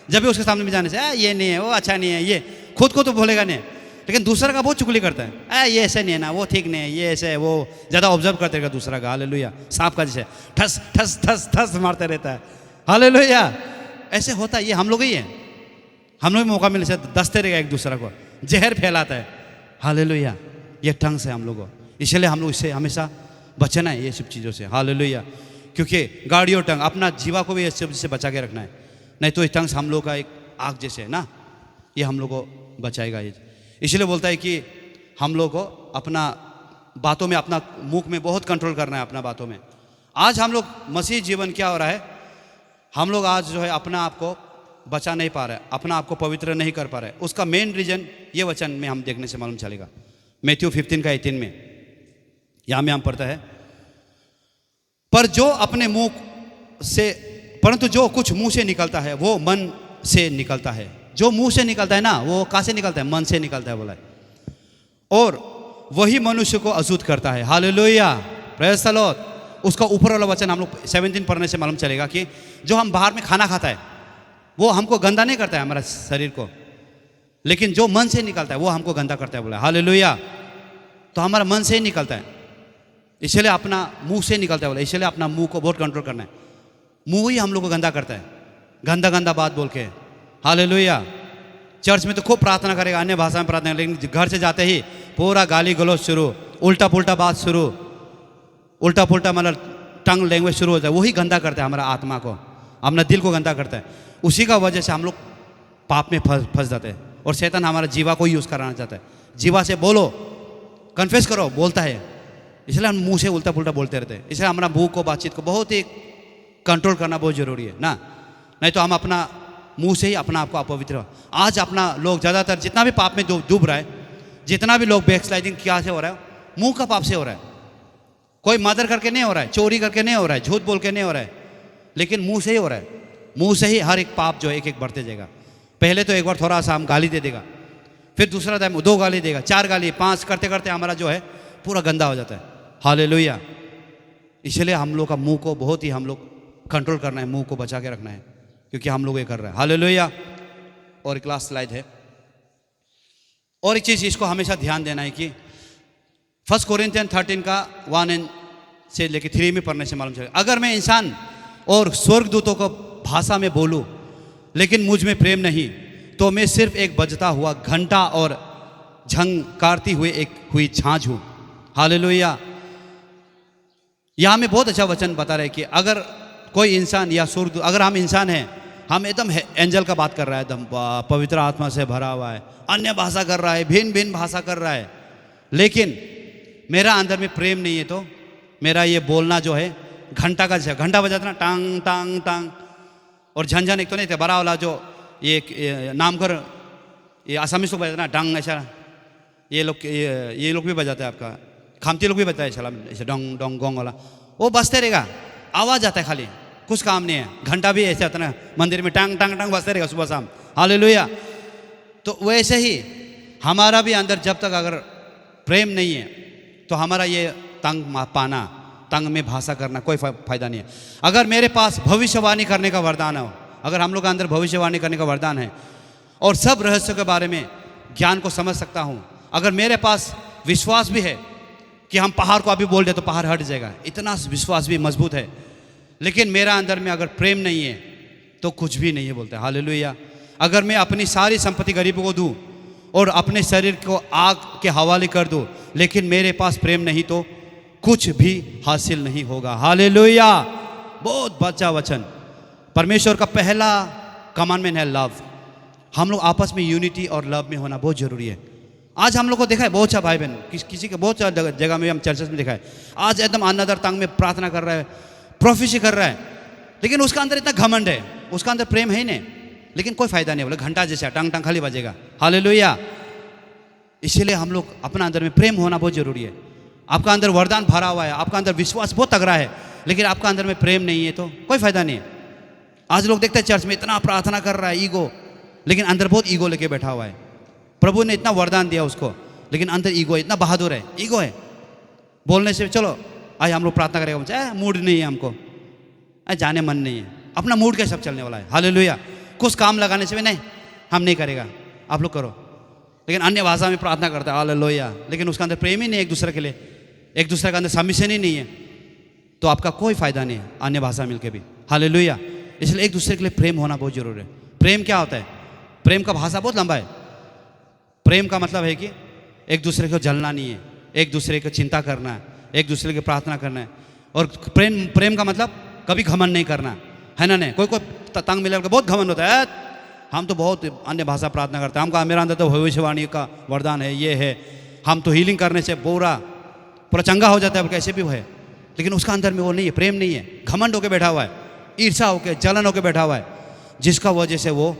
जब भी उसके सामने में जाने से ये नहीं है, वो अच्छा नहीं है, ये खुद को तो बोलेगा नहीं, लेकिन दूसरा का बहुत चुगली करता है, ये ऐसे नहीं है ना, वो ठीक नहीं है, ये ऐसे है, वो ज़्यादा ऑब्जर्व करते रहेगा दूसरा का। हालेलुया। सांप का जैसे ठस ठस ठस ठस मारते रहता है। हालेलुया। ऐसे होता है, ये हम लोग ही है, हम लोग मौका मिले से दसते रहेगा एक दूसरा को, जहर फैलाता है। हालेलुया। ये टंग से हम लोग को, इसलिए हम लोग इससे हमेशा बचना है, ये सब चीज़ों से। हालेलुया। क्योंकि गाड़ी और टंग, अपना जीवा को भी इस सब से बचा के रखना है, नहीं तो ये टंग हम लोग का एक आग जैसे है ना, ये हम लोग को बचाएगा। ये इसलिए बोलता है कि हम लोग को अपना बातों में, अपना मुख में बहुत कंट्रोल करना है, अपना बातों में। आज हम लोग मसीह जीवन क्या हो रहा है, हम लोग आज जो है अपना आप को बचा नहीं पा रहे, अपना आप को पवित्र नहीं कर पा रहे। उसका मेन रीजन ये वचन में हम देखने से मालूम चलेगा, मैथ्यू 15 का 18 में। यहाँ में हम पढ़ता है, पर जो अपने मुंह से परंतु जो कुछ मुंह से निकलता है वो मन से निकलता है। जो मुंह से निकलता है ना, वो कहाँ से निकलता है? मन से निकलता है बोला है। और वही मनुष्य को अशुद्ध करता है। Hallelujah, praise the Lord. उसका ऊपर वाला वचन हम लोग 17 पढ़ने से मालूम चलेगा कि जो हम बाहर में खाना खाता है वो हमको गंदा नहीं करता है हमारा शरीर को, लेकिन जो मन से निकलता है वो हमको गंदा करता है बोला। हालेलुया। तो हमारा मन से ही निकलता है, इसलिए अपना मुंह से निकलता है बोला, इसलिए अपना मुंह को बहुत कंट्रोल करना है। मुंह ही हम लोग को गंदा करता है, गंदा गंदा बात बोल के। हालेलुया। चर्च में तो खूब प्रार्थना करेगा, अन्य भाषा में प्रार्थना, लेकिन घर से जाते ही पूरा गाली गलौज शुरू, उल्टा पुल्टा बात शुरू, उल्टा पुल्टा मतलब टंग लैंग्वेज शुरू हो जाए। वही गंदा करता है हमारा आत्मा को, अपना दिल को गंदा करता है। उसी का वजह से हम लोग पाप में फंस जाते हैं। और शैतान हमारा जीवा को यूज़ कराना चाहता है। जीवा से बोलो, कन्फेस करो, बोलता है, इसलिए हम मुंह से उल्टा पुल्टा बोलते रहते हैं। इसलिए हमारा मुंह को, बातचीत को बहुत ही कंट्रोल करना बहुत ज़रूरी है ना, नहीं तो हम अपना मुंह से ही अपना आपको अपवित्र। आज अपना लोग ज़्यादातर जितना भी पाप में डूब रहा है, जितना भी लोग बैकस्लाइडिंग क्या से हो रहा है, मुंह का पाप से हो रहा है। कोई मर्डर करके नहीं हो रहा है, चोरी करके नहीं हो रहा है, झूठ बोल के नहीं हो रहा है, लेकिन मुंह से ही हो रहा है। मुंह से ही हर एक पाप जो है एक एक बढ़ते जाएगा। पहले तो एक बार थोड़ा सा हम गाली दे देगा, फिर दूसरा टाइम 2 गाली देगा, 4 गाली, 5 करते करते हमारा जो है पूरा गंदा हो जाता है। हालेलुया। इसलिए हम लोग का मुंह को बहुत ही हम लोग कंट्रोल करना है, मुंह को बचा के रखना है, क्योंकि हम लोग ये कर रहे हैं। हालेलुया। और एक लास्ट स्लाइड है। और एक चीज़ इसको हमेशा ध्यान देना है कि 1 कोरिन्थियन 13 का 1 से लेके 3 में पढ़ने से मालूम चलेगा, अगर मैं इंसान और स्वर्गदूतों को भाषा में बोलूं लेकिन मुझ में प्रेम नहीं, तो मैं सिर्फ एक बजता हुआ घंटा और झंकारती हुई झांझ हूं। हालेलुया। यहां में बहुत अच्छा वचन बता रहे कि अगर कोई इंसान या स्वर्गदूत, अगर हम इंसान हैं, हम एकदम एंजल का बात कर रहा है, एकदम पवित्र आत्मा से भरा हुआ है, अन्य भाषा कर रहा है, भिन्न भिन्न भाषा कर रहा है, लेकिन मेरा अंदर में प्रेम नहीं है, तो मेरा ये बोलना जो है घंटा का जैसा, घंटा बजाता ना, टांग टांग टांग, और झंझन एक तो नहीं थे, बड़ा वाला जो ये नाम कर, ये आसामीज लोग बजाते ना, डंग ऐसा, ये लोग भी बजाते हैं, आपका खामती लोग भी बजाते हैं सलाम ऐसे, डोंग डोंग गोंग वाला, वो बजते रहेगा, आवाज़ आता है खाली, कुछ काम नहीं है। घंटा भी ऐसे होता है ना मंदिर में, टांग टांग टांग बजते रहेगा सुबह शाम। हालेलुया। तो वैसे ही हमारा भी अंदर जब तक अगर प्रेम नहीं है, तो हमारा ये तंग पाना, तंग में भाषा करना कोई फायदा नहीं है। अगर मेरे पास भविष्यवाणी करने का वरदान हो, अगर हम लोग के अंदर भविष्यवाणी करने का वरदान है और सब रहस्यों के बारे में ज्ञान को समझ सकता हूँ, अगर मेरे पास विश्वास भी है कि हम पहाड़ को अभी बोल दे तो पहाड़ हट जाएगा, इतना विश्वास भी मजबूत है, लेकिन मेरा अंदर में अगर प्रेम नहीं है तो कुछ भी नहीं है बोलते। हालेलुया। अगर मैं अपनी सारी संपत्ति गरीबों को दूं और अपने शरीर को आग के हवाले कर दूं, लेकिन मेरे पास प्रेम नहीं, तो कुछ भी हासिल नहीं होगा। हालेलुया। बहुत बच्चा वचन। परमेश्वर का पहला कमांडमेंट है लव। हम लोग आपस में यूनिटी और लव में होना बहुत जरूरी है। आज हम लोग को देखा है बहुत सा भाई बहन, किसी के बहुत सारी जगह में हम चर्चेस में देखा है, आज एकदम अनदर टंग में प्रार्थना कर रहा है, प्रोफेसी कर रहा है, लेकिन उसका अंदर इतना घमंड है, उसका अंदर प्रेम है ही नहीं, लेकिन कोई फायदा नहीं, बोले घंटा जैसा टंग टंग खाली बजेगा। हालेलुया। इसीलिए हम लोग अपना अंदर में प्रेम होना बहुत जरूरी है। आपका अंदर वरदान भरा हुआ है, आपका अंदर विश्वास बहुत तगड़ा है, लेकिन आपका अंदर में प्रेम नहीं है तो कोई फायदा नहीं है। आज लोग देखते हैं चर्च में इतना प्रार्थना कर रहा है, ईगो, लेकिन अंदर बहुत ईगो लेके बैठा हुआ है। प्रभु ने इतना वरदान दिया उसको, लेकिन अंदर ईगो है, इतना बहादुर है, ईगो है। बोलने से चलो आज हम लोग प्रार्थना करेगा, मूड नहीं है हमको, जाने मन नहीं है, अपना मूड के सब चलने वाला है। हालेलुया। कुछ काम लगाने से भी नहीं, हम नहीं करेगा, आप लोग करो, लेकिन अन्य भाषा में प्रार्थना करता है। हालेलुया। लेकिन उसका अंदर प्रेम ही नहीं है, एक दूसरे के लिए, एक दूसरे के अंदर सबमिशन ही नहीं है, तो आपका कोई फायदा नहीं है अन्य भाषा मिलके भी। हालेलुया। इसलिए एक दूसरे के लिए प्रेम होना बहुत जरूरी है। प्रेम क्या होता है? प्रेम का भाषा बहुत लंबा है। प्रेम का मतलब है कि एक दूसरे को जलना नहीं है, एक दूसरे को चिंता करना है, एक दूसरे की प्रार्थना करना है। और प्रेम का मतलब कभी घमंड नहीं करना है ना। नहीं, कोई तंग मिलकर बहुत घमंड होता है, हम तो बहुत अन्य भाषा प्रार्थना करते हैं, हमका मेरा अंदर तो भविष्यवाणी का वरदान है, ये है, हम तो हीलिंग करने से पूरा चंगा हो जाता है, कैसे भी वो है, लेकिन उसका अंदर में वो नहीं है, प्रेम नहीं है, घमंड होकर बैठा हुआ है, ईर्षा होकर, जलन होकर बैठा हुआ है, जिसका वजह से वो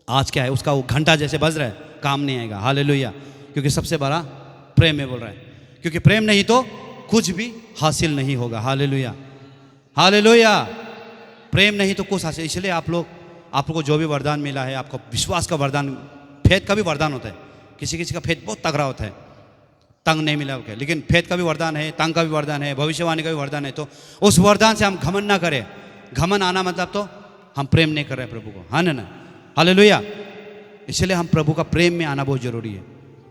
आज क्या है, उसका वो घंटा जैसे बज रहा है, काम नहीं आएगा। हालेलुया। क्योंकि सबसे बड़ा प्रेम में बोल रहा है, क्योंकि प्रेम नहीं तो कुछ भी हासिल नहीं होगा। हालेलुया। हालेलुया। प्रेम नहीं तो कुछ हासिल। इसलिए आपको जो भी वरदान मिला है, आपको विश्वास का वरदान, फेथ का भी वरदान होता है। किसी किसी का फेथ बहुत तगड़ा होता है, तंग नहीं मिला होकर, लेकिन फेथ का भी वरदान है, तंग का भी वरदान है, भविष्यवाणी का भी वरदान है। तो उस वरदान से हम घमंड ना करें। घमंड आना मतलब तो हम प्रेम नहीं कर रहे प्रभु को, हाँ ना। हालेलुया। इसलिए हम प्रभु का प्रेम में आना बहुत जरूरी है।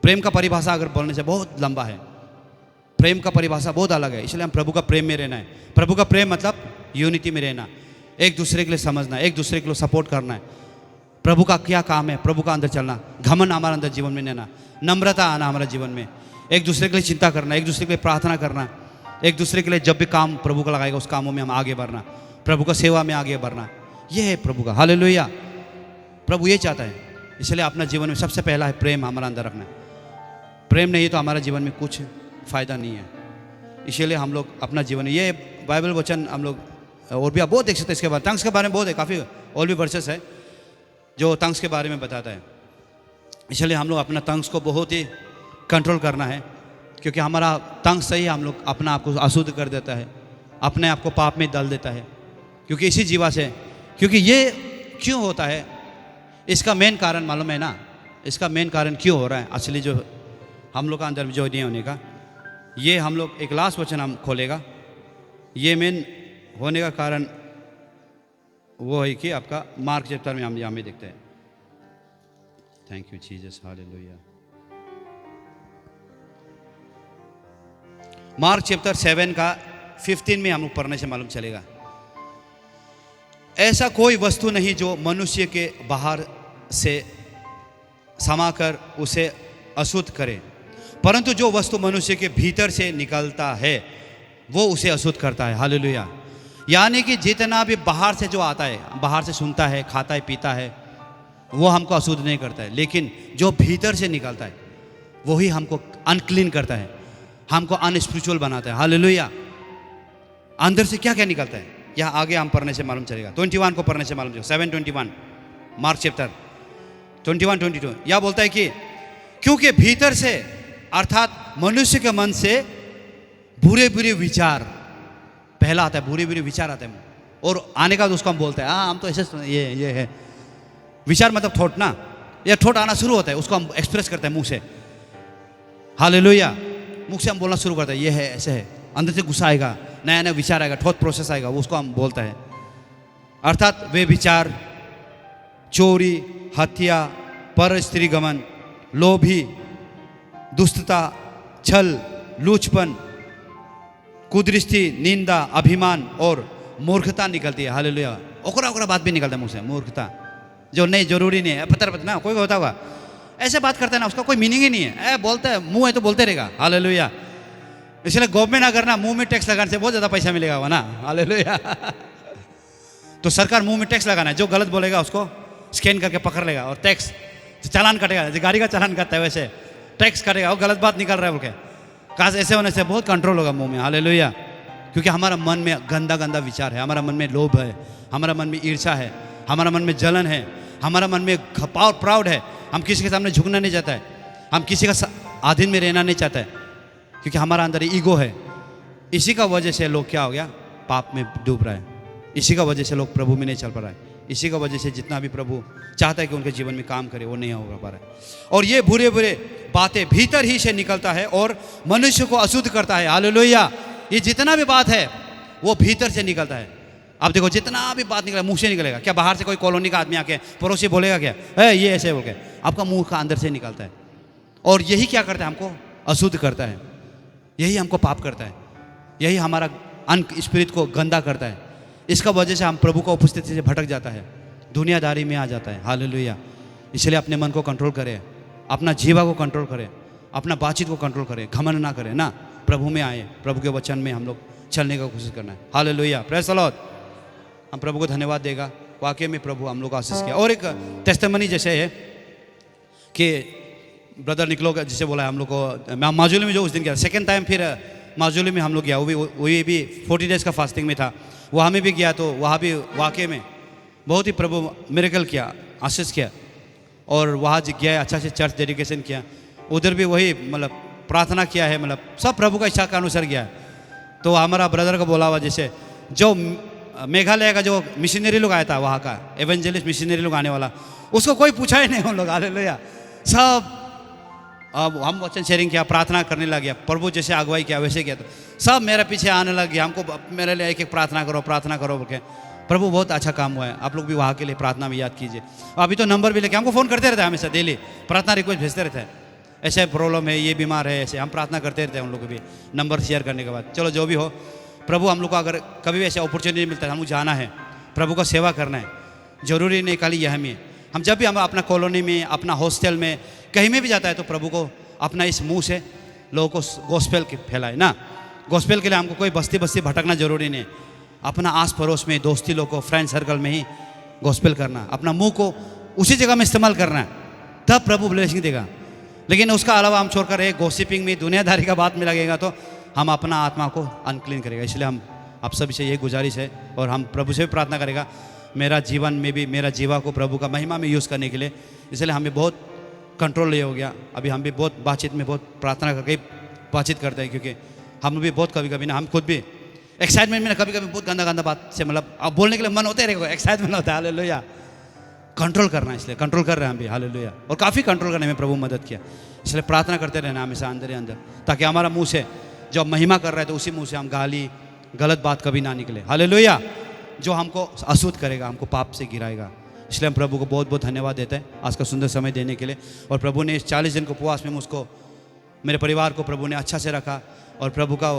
प्रेम का परिभाषा अगर बोलने से बहुत लंबा है, प्रेम का परिभाषा बहुत अलग है। इसलिए हम प्रभु का प्रेम में रहना है। प्रभु का प्रेम मतलब यूनिटी में रहना, एक दूसरे के लिए समझना, एक दूसरे के लिए सपोर्ट करना है। प्रभु का क्या काम है, प्रभु का अंदर चलना, घमंड हमारे अंदर जीवन में रहना, नम्रता आना हमारे जीवन में, एक दूसरे के लिए चिंता करना, एक दूसरे के लिए प्रार्थना करना, एक दूसरे के लिए जब भी काम प्रभु का लगाएगा उस कामों में हम आगे बढ़ना, प्रभु का सेवा में आगे बढ़ना, ये है प्रभु का। हालेलुया। प्रभु ये चाहता है। इसलिए अपना जीवन में सबसे पहला है प्रेम हमारा अंदर रखना है। प्रेम नहीं तो हमारा जीवन में कुछ फ़ायदा नहीं है। इसलिए हम लोग अपना जीवन, ये बाइबल वचन हम लोग और भी आप बहुत देख सकते हैं इसके बारे में। टंग्स के बारे में बहुत है, काफ़ी और भी वर्सेस है जो टंग्स के बारे में बताता है। इसलिए हम लोग अपना टंग्स को बहुत ही कंट्रोल करना है, क्योंकि हमारा टंग सही हम लोग अपना आप को अशुद्ध कर देता है, अपने आप को पाप में डाल देता है। क्योंकि इसी जीवा से, क्योंकि ये क्यों होता है, इसका मेन कारण मालूम है ना, इसका मेन कारण क्यों हो रहा है असली जो हम लोग का अंदर जो नहीं होने का, ये हम लोग एक लास्ट वचन हम खोलेगा। ये मेन होने का कारण वो है कि आपका मार्क चैप्टर में हम यहाँ में देखते हैं। Thank you Jesus, hallelujah. Mark chapter 7 का 15 में हम लोग पढ़ने से मालूम चलेगा। ऐसा कोई वस्तु नहीं जो मनुष्य के बाहर से समाकर उसे अशुद्ध करे, परंतु जो वस्तु मनुष्य के भीतर से निकलता है वो उसे अशुद्ध करता है। हालेलुया। यानी कि जितना भी बाहर से जो आता है, बाहर से सुनता है, खाता है, पीता है, वो हमको अशुद्ध नहीं करता है, लेकिन जो भीतर से निकलता है वही हमको अनक्लीन करता है, हमको अनस्पिरिचुअल बनाता है। हालेलुया। अंदर से क्या क्या निकलता है, यह आगे हम पढ़ने से मालूम चलेगा। 21 को पढ़ने से मालूम चलेगा। 7:21 मार्क चैप्टर 21-22 यह बोलता है कि क्योंकि भीतर से अर्थात मनुष्य के मन से बुरे बुरे विचार पहला आता है, बुरे बुरे विचार आते हैं, और आने का तो उसको हम बोलते हैं हाँ हम तो ऐसे ये है विचार, मतलब थॉट ना, ये थॉट आना शुरू होता है, उसको हम एक्सप्रेस करते हैं मुंह से। हालेलुया। मुंह से हम बोलना शुरू करते हैं ये है, ऐसे है, अंदर से गुस्सा आएगा, नया नया विचार आएगा, थॉट प्रोसेस आएगा, वो उसको हम बोलता है। अर्थात वे विचार चोरी, हत्या, पर स्त्री गमन, लोभी, दुष्टता, छल, लूचपन, कुदृष्टि, निंदा, अभिमान और मूर्खता निकलती है। हालेलुया। ओकरा ओकरा बात भी निकलता है मुंह से, मूर्खता जो नहीं जरूरी नहीं है, पता ना कोई होता होगा ऐसे बात करता है ना, उसका कोई मीनिंग ही नहीं है, बोलता है, मुंह है तो बोलते रहेगा। हालेलुया। इसलिए गवर्नमेंट अगर ना मुंह में टैक्स लगाने से बहुत ज़्यादा पैसा मिलेगा वह ना। हालेलुया। तो सरकार मुंह में टैक्स लगाना है, जो गलत बोलेगा उसको स्कैन करके पकड़ लेगा और टैक्स चालान कटेगा, जो गाड़ी का चालान करता है वैसे टैक्स कटेगा, वो गलत बात निकल रहा है बोल के। काश ऐसे होने से बहुत कंट्रोल होगा मुंह में। हालेलुया। क्योंकि हमारा मन में गंदा गंदा विचार है, हमारा मन में लोभ है, हमारा मन में ईर्ष्या है, हमारा मन में जलन है, हमारा मन में प्राउड है, हम किसी के सामने झुकना नहीं चाहता है, हम किसी का अधीन में रहना नहीं चाहता है, क्योंकि हमारा अंदर ईगो है। इसी का वजह से लोग क्या हो गया, पाप में डूब रहा है। इसी का वजह से लोग प्रभु में नहीं चल पा रहा है। इसी का वजह से जितना भी प्रभु चाहता है कि उनके जीवन में काम करे वो नहीं हो पा रहा है। और ये बुरे बुरे बातें भीतर ही से निकलता है और मनुष्य को अशुद्ध करता है। हालेलुया। ये जितना भी बात है वो भीतर से निकलता है। आप देखो जितना भी बात निकलेगा मुंह से निकलेगा। क्या बाहर से कोई कॉलोनी का आदमी आके पड़ोसी बोलेगा क्या है ये ऐसे बोल के, आपका मुंह का अंदर से निकलता है। और यही क्या करता है, हमको अशुद्ध करता है, यही हमको पाप करता है, यही हमारा स्पिरिट को गंदा करता है। इसका वजह से हम प्रभु का उपस्थिति से भटक जाता है, दुनियादारी में आ जाता है। हालेलुया। इसलिए अपने मन को कंट्रोल करें, अपना जीवा को कंट्रोल करें, अपना बातचीत को कंट्रोल करें, घमंड ना करें ना, प्रभु में आए, प्रभु के वचन में हम लोग चलने का कोशिश करना है। हालेलुया। Praise the Lord. हम प्रभु को धन्यवाद देगा, वाकई में प्रभु हम लोग को आशीष किया। और एक टेस्टिमनी जैसे है कि ब्रदर निकलो जिसे बोला है हम लोग को माजुली में जो उस दिन गया, सेकेंड टाइम फिर माजुली में हम लोग गया, वो भी 40 डेज़ का फास्टिंग में था, वहाँ में भी गया, तो वहाँ भी वाकई में बहुत ही प्रभु मिरेकल किया, आशीष किया। और वहाँ गया, अच्छा से चर्च डेडिकेशन किया, उधर भी वही मतलब प्रार्थना किया है, मतलब सब प्रभु का इच्छा के अनुसार गया है। तो हमारा ब्रदर को बोला हुआ जैसे जो मेघालय का जो मिशनरी लोग आया था वहाँ का एवेंजलिस्ट मिशनरी लोग आने वाला, उसको कोई पूछा ही नहीं उन लोग, हालेलुया। सब अब हम वचन शेयरिंग किया, प्रार्थना करने लग गया, प्रभु जैसे अगुवाई किया वैसे किया, तो सब मेरे पीछे आने लग गया, हमको मेरे लिए एक एक प्रार्थना करो बोल के। प्रभु बहुत अच्छा काम हुआ है, आप लोग भी वहाँ के लिए प्रार्थना में याद कीजिए। अभी तो नंबर भी लेके हमको फ़ोन करते रहते हैं हमेशा, डेली प्रार्थना रिक्वेस्ट भेजते रहते हैं, ऐसे प्रॉब्लम है, ये बीमार है, ऐसे हम प्रार्थना करते रहते हैं उन लोग को भी नंबर शेयर करने के बाद। चलो जो भी हो, प्रभु हम लोग को अगर कभी भी ऐसे अपॉर्चुनिटी मिलता है, हमको जाना है, प्रभु का सेवा करना है, ज़रूरी नहीं खाली यह में। हम जब भी हम अपना कॉलोनी में, अपना हॉस्टल में, कहीं में भी जाता है तो प्रभु को अपना इस मुंह से लोगों को गॉस्पेल के फैलाए ना। गॉस्पेल के लिए हमको कोई बस्ती बस्ती भटकना जरूरी नहीं, अपना आस पड़ोस में, दोस्ती लोग को, फ्रेंड सर्कल में ही गॉस्पेल करना, अपना मुंह को उसी जगह में इस्तेमाल करना है, तब प्रभु ब्लेसिंग देगा। लेकिन उसका अलावा हम छोड़कर एक गॉसिपिंग में, दुनियादारी का बात में लगेगा तो हम अपना आत्मा को अनक्लीन करेगा। इसलिए हम आप सभी से यही गुजारिश है, और हम प्रभु से भी प्रार्थना करेगा मेरा जीवन में भी, मेरा जीवा को प्रभु का महिमा में यूज़ करने के लिए। इसलिए हमें बहुत कंट्रोल ये हो गया, अभी हम भी बहुत बातचीत में बहुत प्रार्थना करके बातचीत करते हैं, क्योंकि हम भी बहुत कभी कभी ना, हम खुद भी एक्साइटमेंट में ना कभी कभी बहुत गंदा गंदा बात से, मतलब अब बोलने के लिए मन होता है, रहेगा एक्साइटमेंट होता है, हालेलुया। कंट्रोल करना है, इसलिए कंट्रोल कर रहे हैं हम भी, हालेलुया। और काफ़ी कंट्रोल करने में प्रभु मदद किया, इसलिए प्रार्थना करते रहना हमेशा अंदर ही अंदर, ताकि हमारा मुंह से जब महिमा कर रहा है तो उसी मुंह से हम गाली गलत बात कभी ना निकले, हालेलुया, जो हमको अशुद्ध करेगा, हमको पाप से गिराएगा। इसलिए हम प्रभु को बहुत बहुत धन्यवाद देते हैं आज का सुंदर समय देने के लिए। और प्रभु ने इस 40 दिन के उपवास में मुझको, मेरे परिवार को प्रभु ने अच्छा से रखा, और प्रभु का